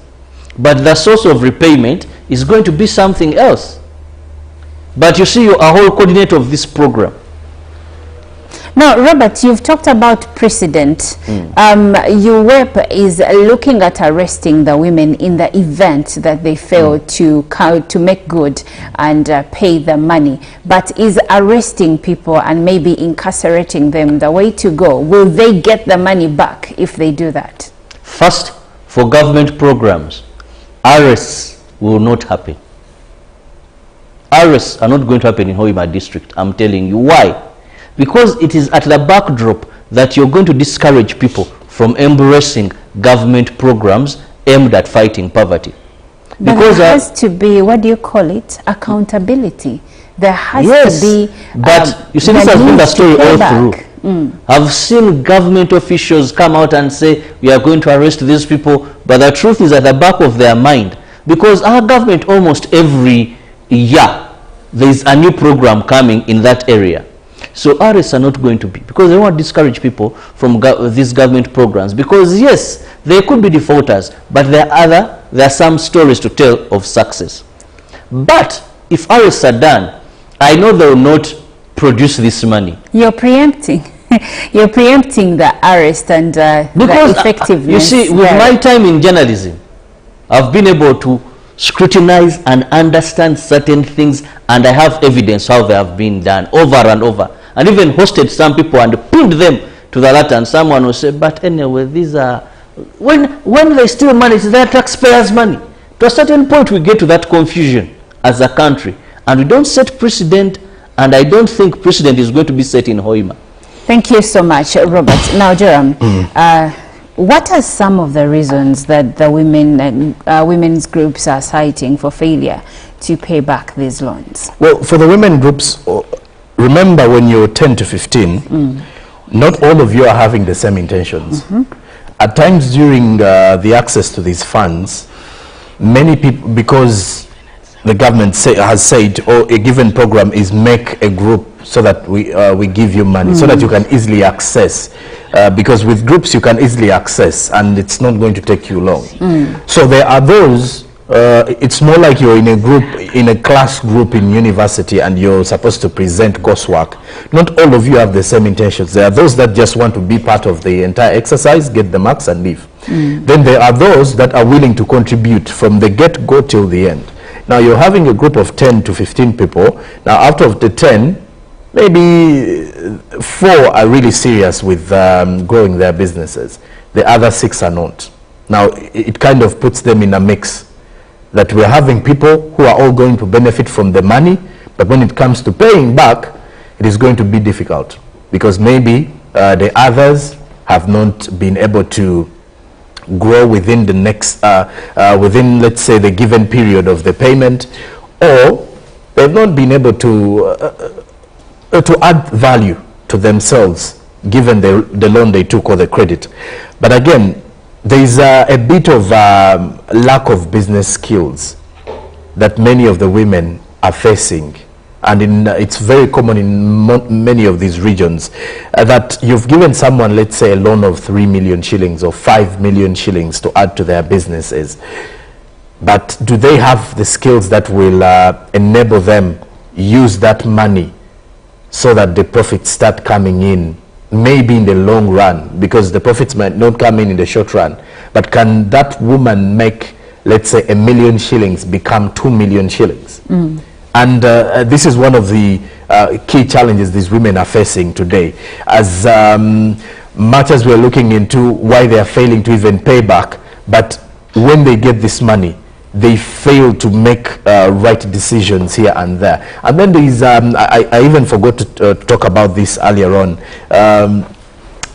but the source of repayment is going to be something else. But you see, you're a whole coordinator of this program. Now, Robert, you've talked about precedent. UWEP is looking at arresting the women in the event that they fail to make good and pay the money. But is arresting people and maybe incarcerating them the way to go? Will they get the money back if they do that? First, for government programs, arrests will not happen. Arrests are not going to happen in Hoima district. I'm telling you why. Because it is at the backdrop that you're going to discourage people from embracing government programs aimed at fighting poverty. But because there has to be, what do you call it, accountability. There has to be but you see, this has been the story all through. I've seen government officials come out and say, we are going to arrest these people, but the truth is at the back of their mind. Because our government, almost every year, there is a new program coming in that area. So arrests are not going to be, because they want to discourage people from these government programs. Because yes, they could be defaulters, but there are some stories to tell of success. But if arrests are done, I know they will not produce this money. You're preempting. You're preempting the arrest and the effectiveness. You see, with my time in journalism, I've been able to scrutinize and understand certain things, and I have evidence how they have been done over and over, and even hosted some people and pinned them to the latter, and someone will say, but anyway, these are, when they steal money, it's their taxpayers' money. To a certain point, we get to that confusion as a country, and we don't set precedent, and I don't think precedent is going to be set in Hoima. Thank you so much, Robert. Now, Jerome, what are some of the reasons that the women's groups are citing for failure to pay back these loans? Well, for the women groups, remember when you're 10 to 15, not all of you are having the same intentions. At times during the access to these funds, many people, because the government has said, a given program is make a group so that we give you money, so that you can easily access. Because with groups you can easily access, and it's not going to take you long. So there are those, it's more like you're in a group, in a class group in university, and you're supposed to present coursework. Not all of you have the same intentions. There are those that just want to be part of the entire exercise, get the marks and leave. Then there are those that are willing to contribute from the get-go till the end. Now you're having a group of 10 to 15 people. Now out of the 10, maybe 4 are really serious with growing their businesses. The other 6 are not. Now it kind of puts them in a mix, that we're having people who are all going to benefit from the money, but when it comes to paying back, it is going to be difficult, because maybe the others have not been able to grow within the next, within, let's say, the given period of the payment, or they've not been able to add value to themselves given the loan they took or the credit. But again, there is a bit of lack of business skills that many of the women are facing. And it's very common in many of these regions that you've given someone, let's say, a loan of 3 million shillings or 5 million shillings to add to their businesses. But do they have the skills that will enable them use that money so that the profits start coming in, maybe in the long run, because the profits might not come in the short run. But can that woman make, let's say, 1 million shillings become 2 million shillings? And this is one of the key challenges these women are facing today. As much as we're looking into why they are failing to even pay back, but when they get this money, they fail to make right decisions here and there. And then there is, I even forgot to talk about this earlier on.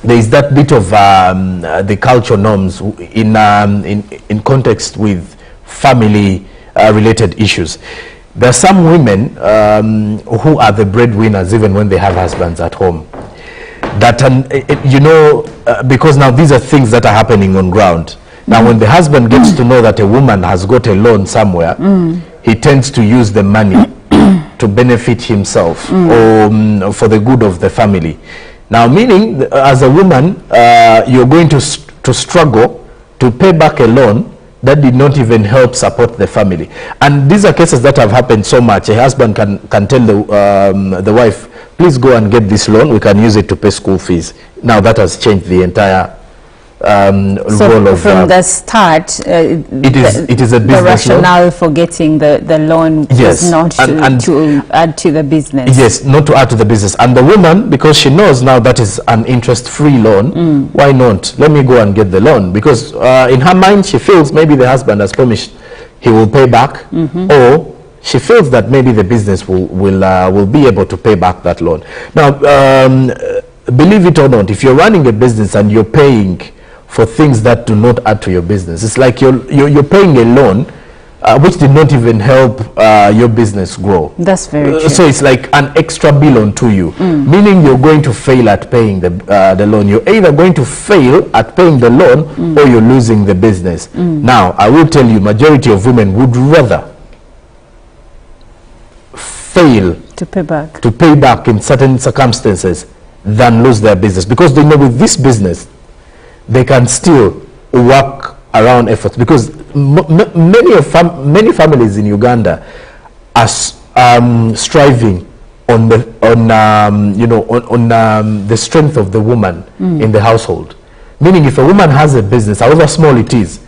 There is that bit of the cultural norms in context with family related issues. There are some women who are the breadwinners even when they have husbands at home. That, you know, because now these are things that are happening on ground. Now when the husband gets to know that a woman has got a loan somewhere, he tends to use the money to benefit himself or for the good of the family. Now meaning, as a woman, you're going to struggle to pay back a loan that did not even help support the family. And these are cases that have happened so much. A husband can tell the wife, please go and get this loan, we can use it to pay school fees. Now that has changed the entire role of... from the start, it is a business the rationale loan for getting the loan is not to add to the business. Yes, not to add to the business. And the woman, because she knows now that is an interest-free loan, why not? Let me go and get the loan. Because in her mind, she feels maybe the husband has promised he will pay back, or she feels that maybe the business will be able to pay back that loan. Now, believe it or not, if you're running a business and you're paying for things that do not add to your business, it's like you're paying a loan which did not even help your business grow. That's very true. So it's like an extra bill onto you, meaning you're going to fail at paying the loan. You're either going to fail at paying the loan or you're losing the business. Now, I will tell you, majority of women would rather fail to pay back in certain circumstances than lose their business, because they know with this business they can still work around efforts, because many families in Uganda are striving on the the strength of the woman in the household. Meaning, if a woman has a business, however small it is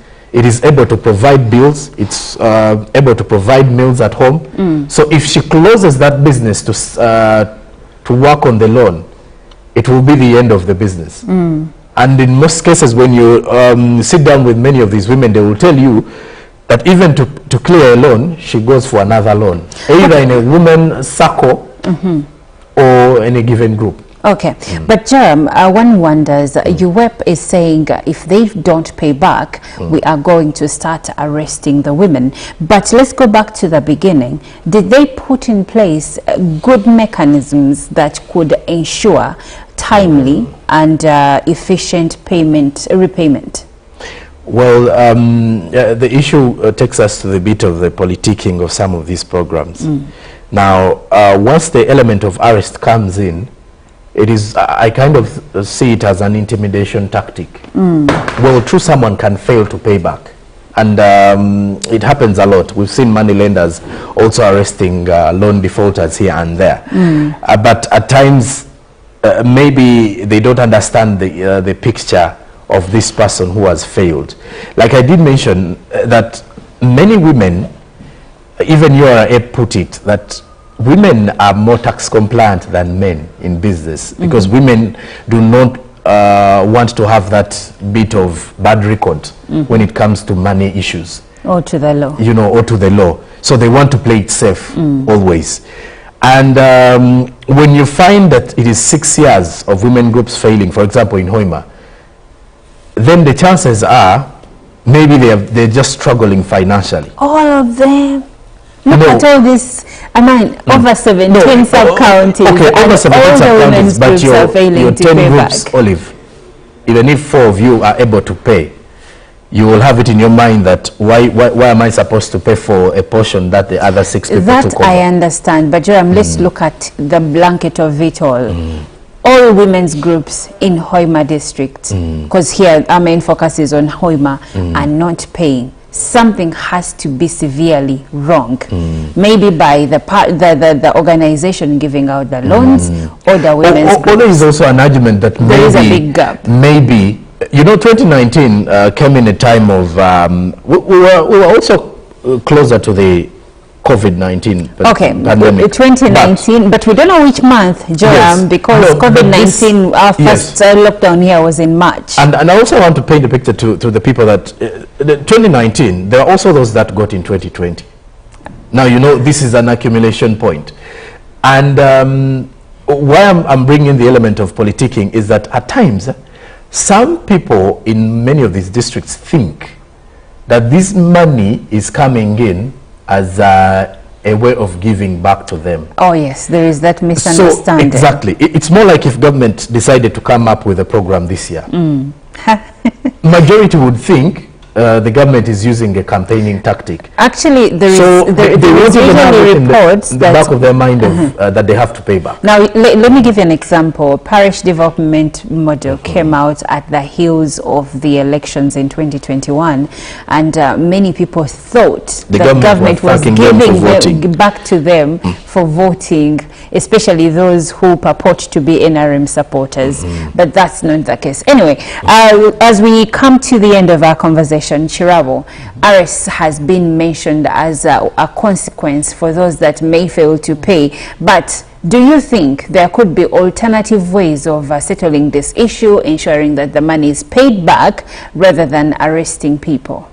able to provide bills, it's able to provide meals at home. So if she closes that business to work on the loan, it will be the end of the business. And in most cases, when you sit down with many of these women, they will tell you that even to clear a loan, she goes for another loan, either in a woman circle or in a given group. Okay, but Jerem, one wonders, UWEP is saying if they don't pay back, we are going to start arresting the women. But let's go back to the beginning. Did they put in place good mechanisms that could ensure timely and efficient repayment? Well, the issue takes us to the bit of the politicking of some of these programs. Now, once the element of arrest comes in, it is, I kind of see it as an intimidation tactic. Well, true, someone can fail to pay back. And it happens a lot. We've seen money lenders also arresting loan defaulters here and there. But at times, maybe they don't understand the picture of this person who has failed. Like I did mention, that many women, even URA put it, that women are more tax compliant than men in business, because women do not want to have that bit of bad record when it comes to money issues. Or to the law. You know, or to the law. So they want to play it safe always. And when you find that it is 6 years of women groups failing, for example, in Hoima, then the chances are maybe they're just struggling financially. All of them? Look at all this, over 17 sub-counties, Okay, over 17 sub-counties, but your 10 groups, Olive, even if 4 of you are able to pay, you will have it in your mind that why am I supposed to pay for a portion that the other 6 people that took over? I understand, but Joram, let's look at the blanket of it all. All women's groups in Hoima district, because here our main focus is on Hoima, are not paying. Something has to be severely wrong, maybe by the organization giving out the loans or the women's groups. There is also an argument that maybe, there is a big gap. Maybe, you know, 2019 came in a time of, we were also closer to the COVID-19 pandemic. 2019, but we don't know which month, Joram, because COVID-19, our first lockdown here was in March. And I also want to paint a picture to the people that 2019, there are also those that got in 2020. Now, you know, this is an accumulation point. And why I'm bringing the element of politicking is that at times, some people in many of these districts think that this money is coming in as a way of giving back to them. Oh yes, there is that misunderstanding. So, exactly. It's more like if government decided to come up with a program this year. Majority would think the government is using a campaigning tactic. Actually, there is usually reports in the back of their mind of, that they have to pay back. Now, let me give you an example. Parish development model came out at the heels of the elections in 2021, and many people thought the government was giving back to them for voting, especially those who purport to be NRM supporters. But that's not the case. Anyway, as we come to the end of our conversation, Chirabo, arrests has been mentioned as a consequence for those that may fail to pay. But do you think there could be alternative ways of settling this issue, ensuring that the money is paid back rather than arresting people?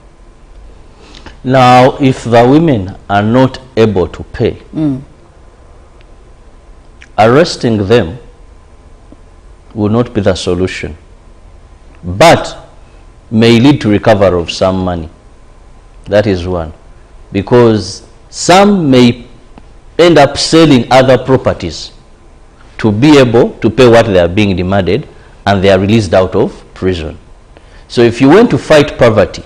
Now, if the women are not able to pay, arresting them will not be the solution, but may lead to recovery of some money. That is one. Because some may end up selling other properties to be able to pay what they are being demanded, and they are released out of prison. So if you went to fight poverty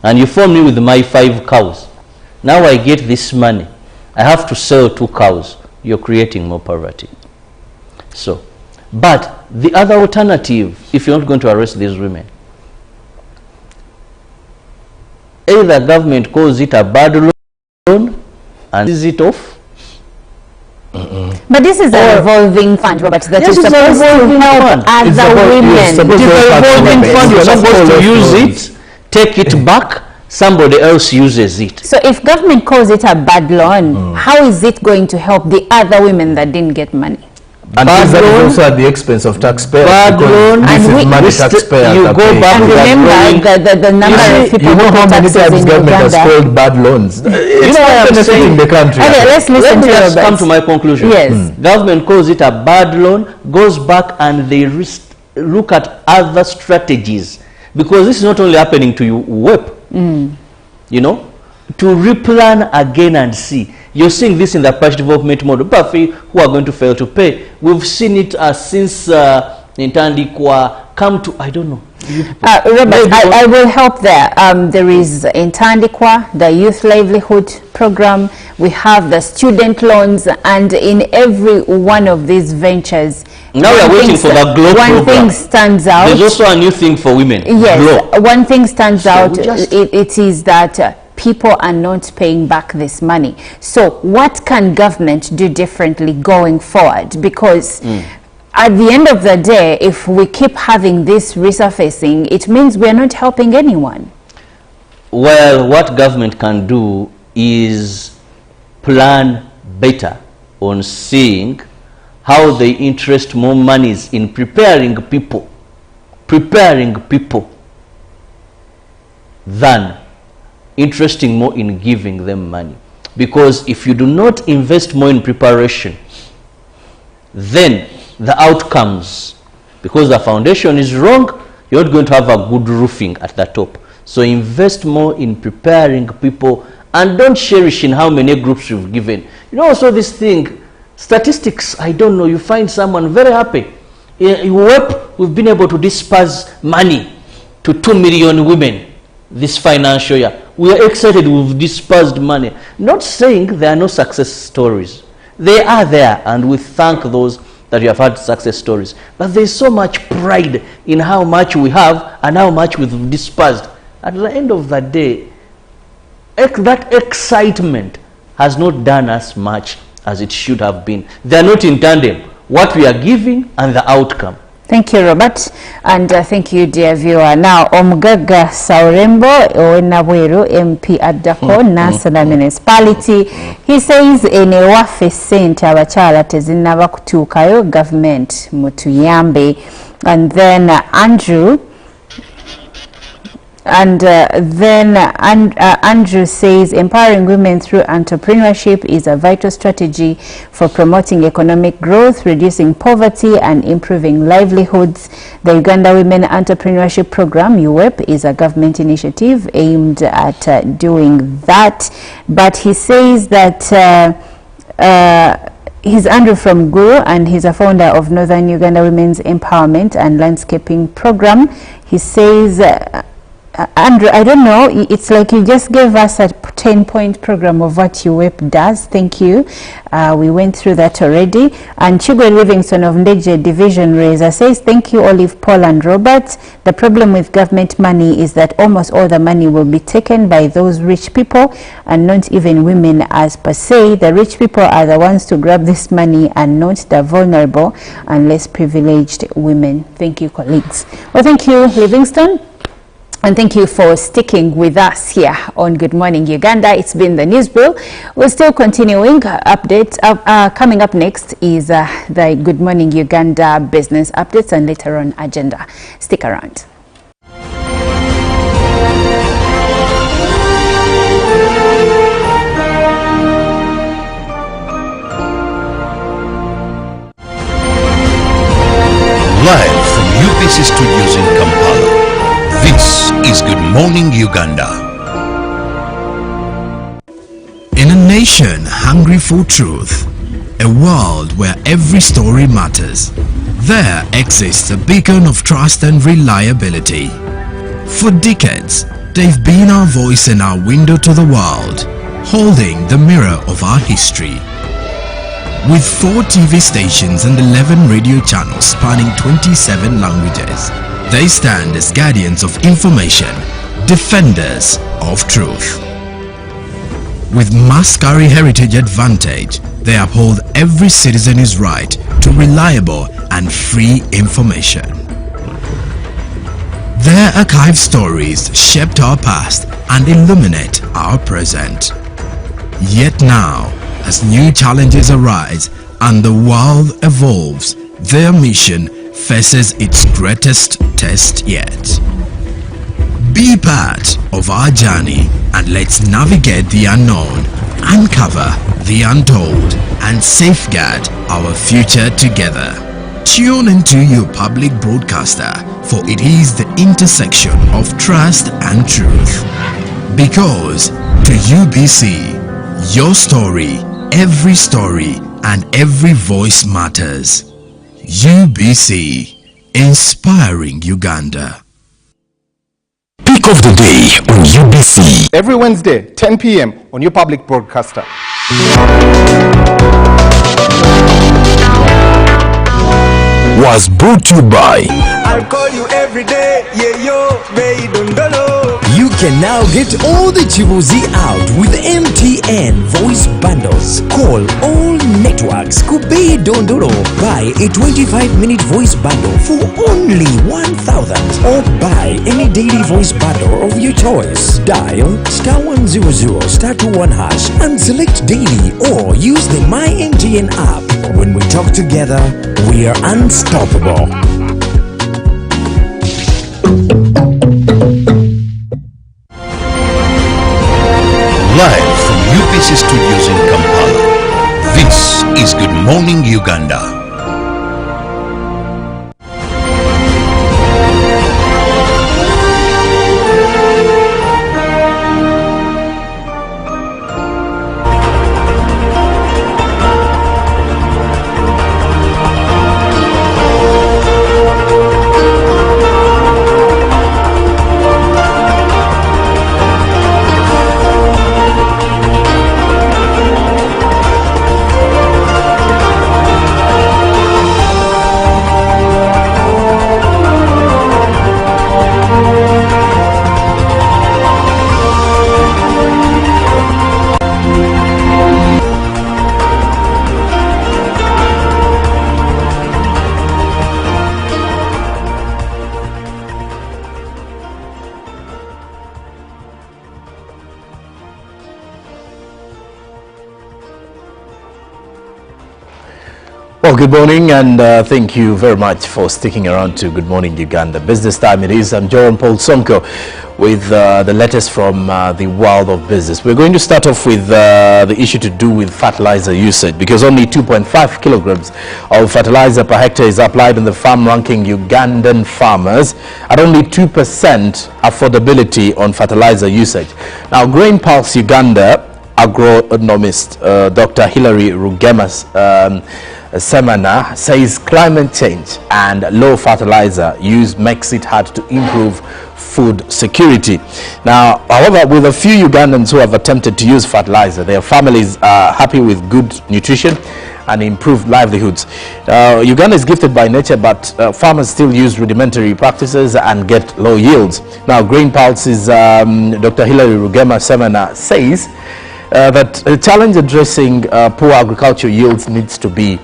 and you phone me with my 5 cows, now I get this money, I have to sell 2 cows, you're creating more poverty. So, but the other alternative, if you're not going to arrest these women, either government calls it a bad loan and sees it off. But this is a revolving fund, Robert, that is supposed to help other women. You're supposed to use it, take it back, somebody else uses it. So if government calls it a bad loan, how is it going to help the other women that didn't get money? And that is also at the expense of taxpayers. Bad loan, this is money taxpayers you go back and remember the number of people you know how many times government has called bad loans. You know what I'm saying? The country. Okay, let's listen to Let's Robert. come to my conclusion. Yes. Government calls it a bad loan, goes back and they look at other strategies, because this is not only happening to you, WEP, you know, to replan again and see. You're seeing this in the parish development model. Buffy, who are going to fail to pay. We've seen it since Ntandikwa come to, I don't know. Robert, I will help there. There is Ntandikwa, the youth livelihood program. We have the student loans, and in every one of these ventures, now we are waiting for the GLOW program. One thing stands out. There's also a new thing for women. Yes, GLOW. one thing stands out. It is that people are not paying back this money. So what can government do differently going forward? Because at the end of the day, if we keep having this resurfacing, it means we're not helping anyone. Well, what government can do is plan better on seeing how they interest more monies in preparing people than interesting more in giving them money. Because if you do not invest more in preparation, then the outcomes, because the foundation is wrong, you're not going to have a good roofing at the top. So invest more in preparing people and don't cherish in how many groups you've given. You know, also this thing, statistics, I don't know, you find someone very happy. We've been able to disperse money to 2 million women this financial year. We are excited we've dispersed money. Not saying there are no success stories. They are there, and we thank those that you have had success stories. But there's so much pride in how much we have and how much we've dispersed. At the end of the day, that excitement has not done as much as it should have been. They are not in tandem, what we are giving and the outcome. Thank you, Robert, and thank you, dear viewer. Now, Omugaga Saurembo, Owena MP at Dako, Nansana Municipality, he says, ene wafe sente abachala tezinnaba kutuukayo government mutuyambe. And then Andrew says empowering women through entrepreneurship is a vital strategy for promoting economic growth, reducing poverty and improving livelihoods. The Uganda Women Entrepreneurship Program, UWEP, is a government initiative aimed at doing that. But he says that he's Andrew from Guru, and he's a founder of Northern Uganda Women's Empowerment and Landscaping Program. He says Andrew, I don't know, it's like you just gave us a 10-point program of what UWEP does. Thank you. We went through that already. And Chigwe Livingston of Ndeje Division Raiser says, thank you, Olive, Paul and Robert. The problem with government money is that almost all the money will be taken by those rich people and not even women as per se. The rich people are the ones to grab this money and not the vulnerable and less privileged women. Thank you, colleagues. Well, thank you, Livingston. And thank you for sticking with us here on Good Morning Uganda. It's been the News Bill. We're still continuing updates. Coming up next is the Good Morning Uganda business updates and later on agenda. Stick around. Live from UPC Studios in Kampala. This is Good Morning Uganda. In a nation hungry for truth, a world where every story matters, there exists a beacon of trust and reliability. For decades, they've been our voice and our window to the world, holding the mirror of our history. With 4 TV stations and 11 radio channels spanning 27 languages, they stand as guardians of information, defenders of truth. With Mascari Heritage Advantage, they uphold every citizen's right to reliable and free information. Their archived stories shaped our past and illuminate our present. Yet now, as new challenges arise and the world evolves, their mission faces its greatest test yet. Be part of our journey and let's navigate the unknown, uncover the untold, and safeguard our future together. Tune into your public broadcaster, for it is the intersection of trust and truth. Because to UBC, your story, every story, and every voice matters. UBC, inspiring Uganda. Peak of the day on UBC. Every Wednesday, 10 p.m. on your public broadcaster. Was brought to you by I'll call you every day, yeah yo, Beidundolo. You can now get all the Chibuzi out with MTN voice bundles. Call all networks Kubei Dondoro. Buy a 25-minute voice bundle for only 1,000 or buy any daily voice bundle of your choice. Dial *100 *21# and select daily or use the My MTN app. When we talk together, we are unstoppable. Live from UPC Studios in Kampala, this is Good Morning Uganda. Well, good morning, and thank you very much for sticking around to Good Morning Uganda. Business time it is. I'm Joran Paul Sonko with the latest from the world of business. We're going to start off with the issue to do with fertilizer usage, because only 2.5 kilograms of fertilizer per hectare is applied on the farm, ranking Ugandan farmers at only 2% affordability on fertilizer usage. Now, Grain Pulse Uganda agronomist Dr. Hilary Rugemas Semana says climate change and low fertilizer use makes it hard to improve food security. Now, however, with a few Ugandans who have attempted to use fertilizer, their families are happy with good nutrition and improved livelihoods. Uganda is gifted by nature, but farmers still use rudimentary practices and get low yields. Now, Grain Pulse's Dr. Hilary Rugema Semana says that a challenge addressing poor agricultural yields needs to be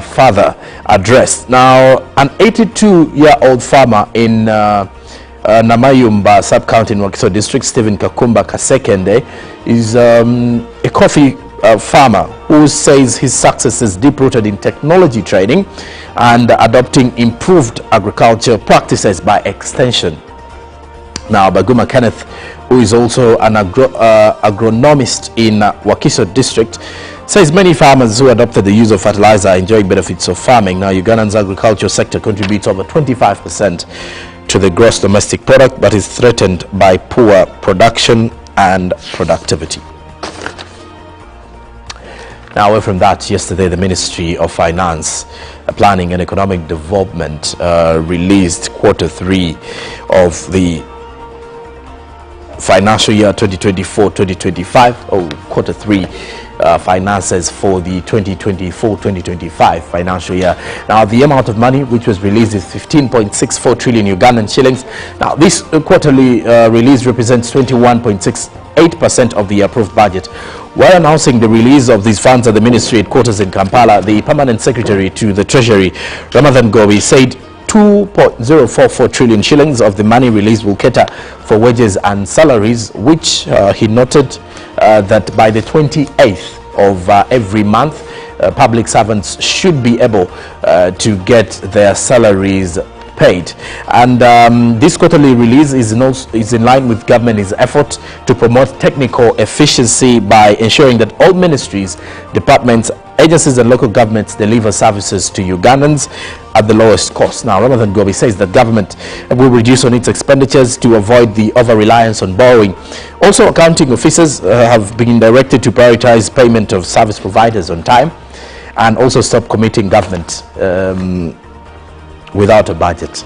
further addressed. Now, an 82-year-old farmer in Namayumba sub-county in Wakiso district, Stephen Kakumba Kasekende, is a coffee farmer who says his success is deep-rooted in technology training and adopting improved agriculture practices by extension. Now, Baguma Kenneth, who is also an agronomist in Wakiso district, says many farmers who adopted the use of fertilizer are enjoying benefits of farming. Now, Uganda's agricultural sector contributes over 25% to the gross domestic product, but is threatened by poor production and productivity. Now, away from that, yesterday the Ministry of Finance, Planning and Economic Development released Q3 of the financial year 2024-2025, or Q3 finances for the 2024-2025 financial year. Now, the amount of money which was released is 15.64 trillion Ugandan shillings. Now, this quarterly release represents 21.68% of the approved budget. While announcing the release of these funds at the ministry headquarters in Kampala, the permanent secretary to the Treasury, Ramadhan Gobi, said 2.044 trillion shillings of the money released will cater for wages and salaries, which he noted that by the 28th of every month, public servants should be able to get their salaries paid. And this quarterly release is in line with government's effort to promote technical efficiency by ensuring that all ministries, departments, agencies and local governments deliver services to Ugandans at the lowest cost. Now, Ramadhan Gobi says that government will reduce on its expenditures to avoid the over-reliance on borrowing. Also, accounting officers have been directed to prioritize payment of service providers on time and also stop committing government without a budget.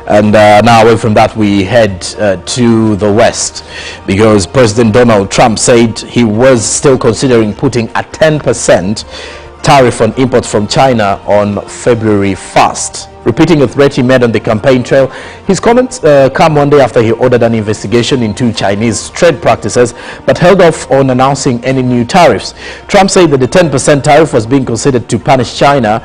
And now, away from that, we head to the West, because President Donald Trump said he was still considering putting a 10% tariff on imports from China on February 1st. Repeating a threat he made on the campaign trail, his comments come one day after he ordered an investigation into Chinese trade practices, but held off on announcing any new tariffs. Trump said that the 10% tariff was being considered to punish China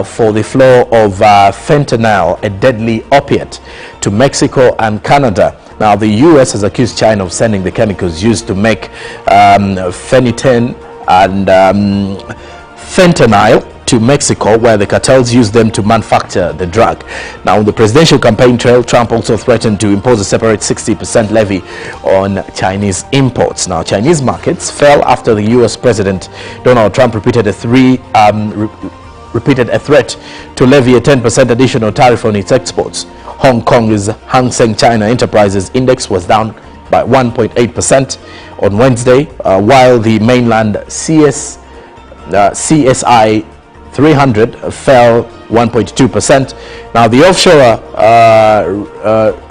for the flow of fentanyl, a deadly opiate, to Mexico and Canada. Now, the U.S. has accused China of sending the chemicals used to make phenytoin and fentanyl to Mexico, where the cartels use them to manufacture the drug. Now, on the presidential campaign trail, Trump also threatened to impose a separate 60% levy on Chinese imports. Now, Chinese markets fell after the U.S. President Donald Trump repeated a threat to levy a 10% additional tariff on its exports. Hong Kong's Hang Seng China Enterprises Index was down by 1.8% on Wednesday, while the mainland CSI 300 fell 1.2%. Now, the offshore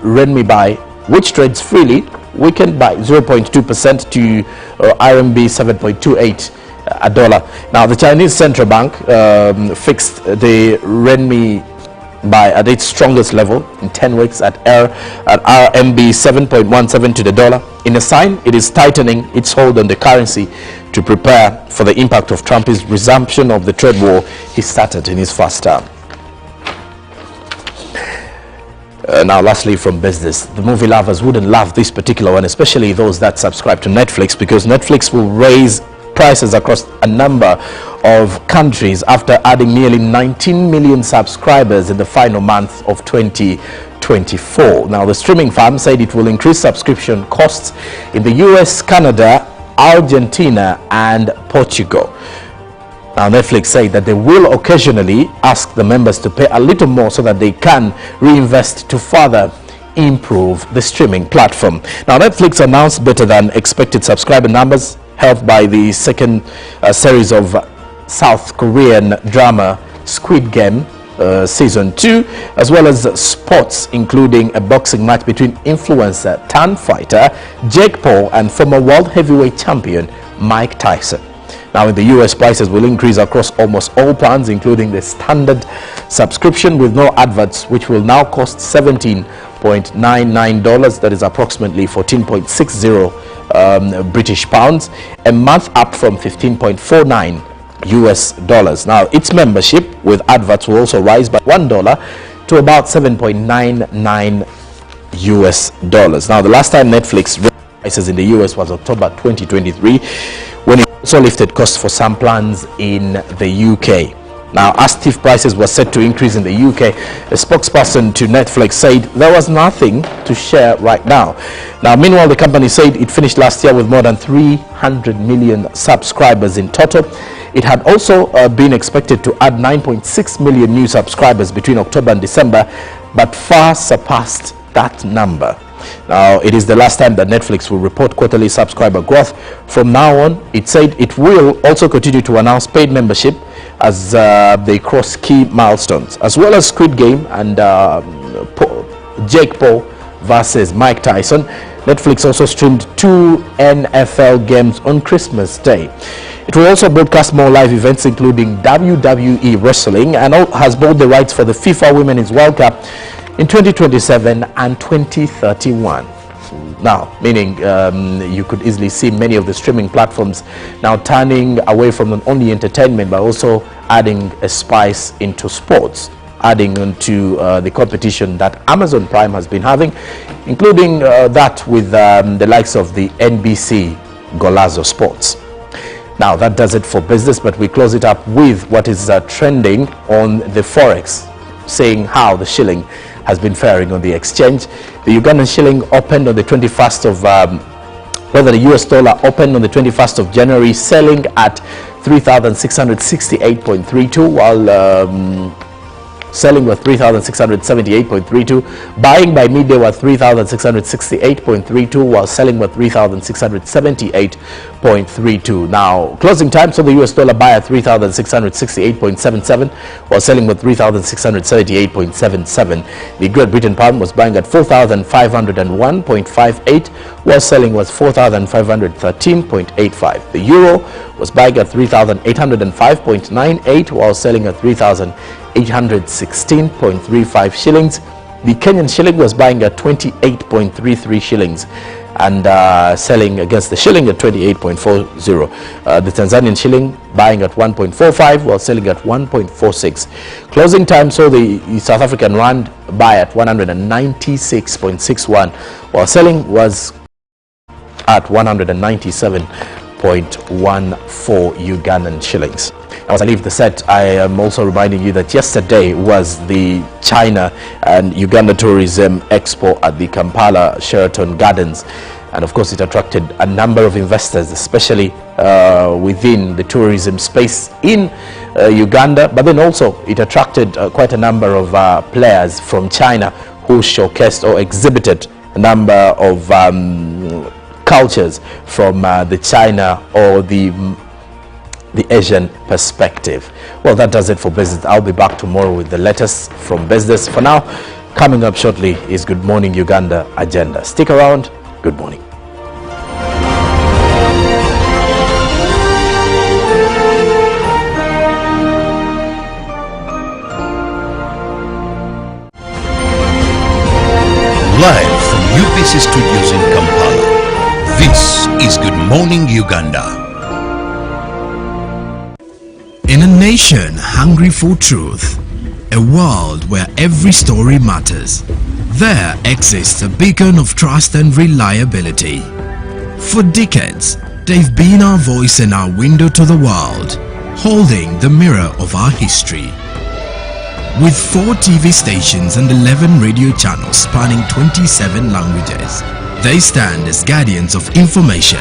renminbi, which trades freely, weakened by 0.2% to RMB 7.28 a dollar. Now, the Chinese central bank fixed the renminbi at its strongest level in 10 weeks at RMB 7.17 to the dollar. In a sign, it is tightening its hold on the currency to prepare for the impact of Trump's resumption of the trade war he started in his first term. Now, lastly, from business, the movie lovers wouldn't love this particular one, especially those that subscribe to Netflix, because Netflix will raise prices across a number of countries after adding nearly 19 million subscribers in the final month of 2024. Now, the streaming firm said it will increase subscription costs in the US, Canada, Argentina and Portugal. Now, Netflix said that they will occasionally ask the members to pay a little more so that they can reinvest to further improve the streaming platform. Now, Netflix announced better than expected subscriber numbers helped by the second series of South Korean drama Squid Game season 2, as well as sports, including a boxing match between influencer turned fighter Jake Paul and former world heavyweight champion Mike Tyson. Now, in the US, prices will increase across almost all plans, including the standard subscription with no adverts, which will now cost $17.99, that is approximately 14.60 British pounds a month, up from 15.49 US dollars. Now, its membership with adverts will also rise by $1 to about 7.99 US dollars. Now, the last time Netflix raised prices in the US was October 2023, when it also lifted costs for some plans in the UK. Now, as TIFF prices were set to increase in the UK, a spokesperson to Netflix said there was nothing to share right now. Now, meanwhile, the company said it finished last year with more than 300 million subscribers in total. It had also been expected to add 9.6 million new subscribers between October and December, but far surpassed that number. Now, it is the last time that Netflix will report quarterly subscriber growth. From now on, it said it will also continue to announce paid membership as they cross key milestones, as well as Squid Game and Jake Paul versus Mike Tyson. Netflix also streamed 2 NFL games on Christmas Day. It will also broadcast more live events, including WWE wrestling, and has bought the rights for the FIFA Women's World Cup in 2027 and 2031. Now, meaning you could easily see many of the streaming platforms now turning away from not only entertainment but also adding a spice into sports, adding onto the competition that Amazon Prime has been having, including that with the likes of the NBC Golazo Sports. Now, that does it for business, but we close it up with what is trending on the Forex, saying how the shilling has been faring on the exchange. The Ugandan shilling opened on the 21st of, the US dollar opened on the 21st of January, selling at 3,668.32, while selling with 3,678.32. Buying by midday was 3,668.32, while selling with 3,678.32. Now, closing time, so the US dollar buy at 3,668.77, while selling with 3,678.77. The Great Britain pound was buying at 4,501.58, while selling was 4,513.85. The euro was buying at 3,805.98, while selling at 3,816.35 shillings. The Kenyan shilling was buying at 28.33 shillings and selling against the shilling at 28.40. The Tanzanian shilling buying at 1.45 while selling at 1.46. Closing time saw the South African rand buy at 196.61 while selling was at 197.14 Ugandan shillings. As I leave the set, I am also reminding you that yesterday was the China and Uganda Tourism Expo at the Kampala Sheraton Gardens. And of course, it attracted a number of investors, especially within the tourism space in Uganda. But then also, it attracted quite a number of players from China who showcased or exhibited a number of cultures from the China or the Asian perspective. Well, that does it for business. I'll be back tomorrow with the latest from business. For now, coming up shortly is Good Morning Uganda agenda. Stick around. Good morning. Live from UPC Studios in Kampala, this is Good Morning Uganda. In a nation hungry for truth, a world where every story matters, there exists a beacon of trust and reliability. For decades, They've been our voice and our window to the world, holding the mirror of our history. With 4 TV stations and 11 radio channels spanning 27 languages, they stand as guardians of information,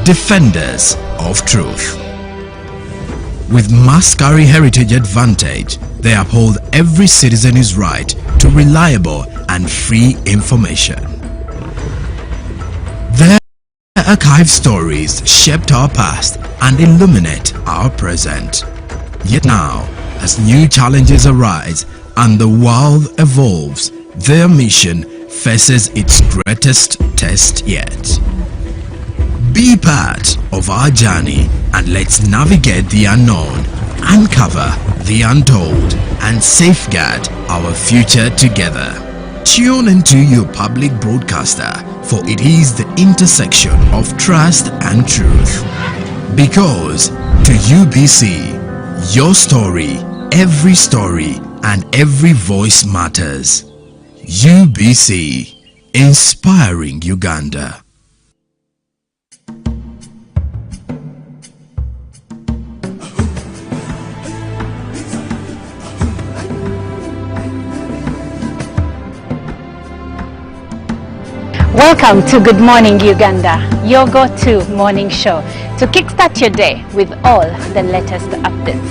defenders of truth. With Mascari Heritage Advantage, they uphold every citizen's right to reliable and free information. Their archive stories shaped our past and illuminate our present. Yet now, as new challenges arise and the world evolves, their mission faces its greatest test yet. Be part of our journey and let's navigate the unknown, uncover the untold, and safeguard our future together. Tune into your public broadcaster, for it is the intersection of trust and truth. Because to UBC, your story, every story, and every voice matters. UBC, inspiring Uganda. Welcome to Good Morning Uganda, your go-to morning show to kickstart your day with all the latest updates.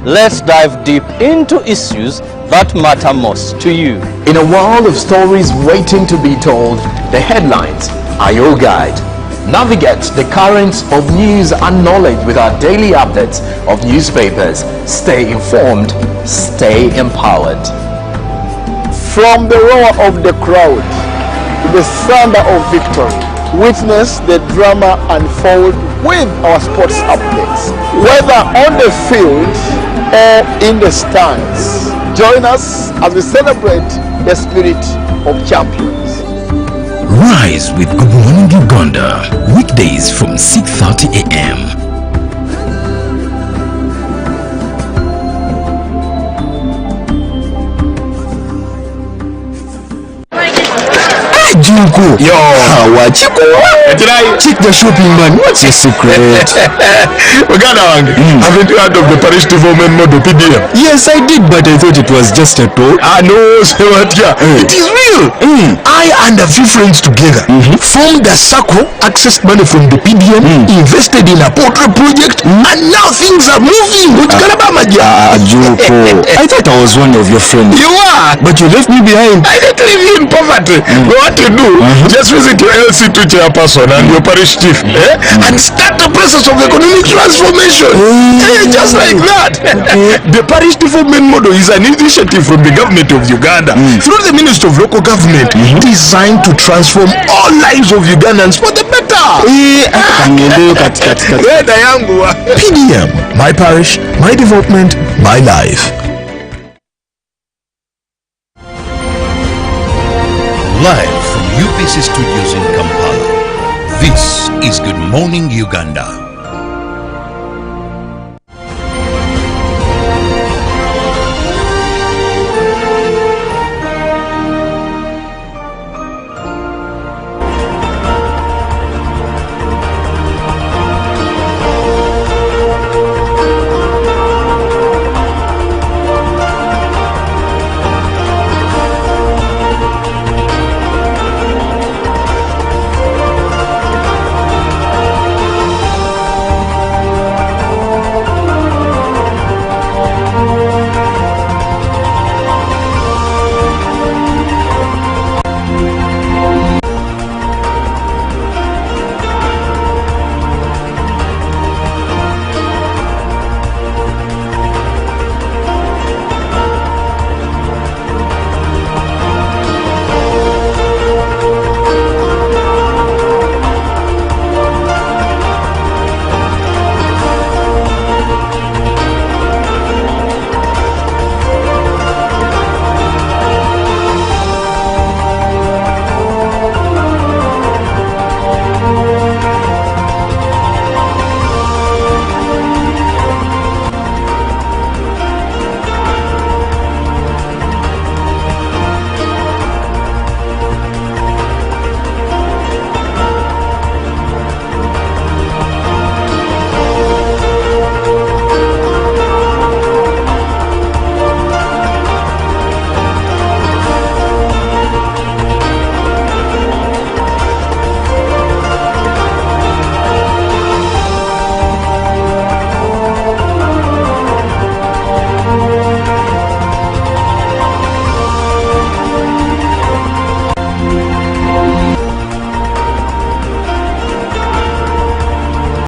Let's dive deep into issues that matter most to you. In a world of stories waiting to be told, the headlines are your guide. Navigate the currents of news and knowledge with our daily updates of newspapers. Stay informed, stay empowered. From the roar of the crowd to the thunder of victory, witness the drama unfold with our sports updates. Whether on the field or in the stands, join us as we celebrate the spirit of champions. Rise with Good Morning Uganda, weekdays from 6:30 a.m. Junko. Yo. Wachiko. Check the shopping man. What's your secret? Uganda, haven't you heard of the Parish Development Model PDM? Yes, I did, but I thought it was just a talk. No, it is real. I and a few friends together formed a circle, accessed money from the PDM, invested in a poultry project, and now things are moving. Junko. I thought I was one of your friends. You are. But you left me behind. I didn't leave you in poverty. What to do? Just visit your LC2 chairperson and your parish chief and start the process of economic transformation. Just like that. The Parish Development Model is an initiative from the government of Uganda through the Ministry of Local Government designed to transform all lives of Ugandans for the better. PDM, my parish, my development, my life. Live from UBC Studios in Kampala, this is Good Morning Uganda.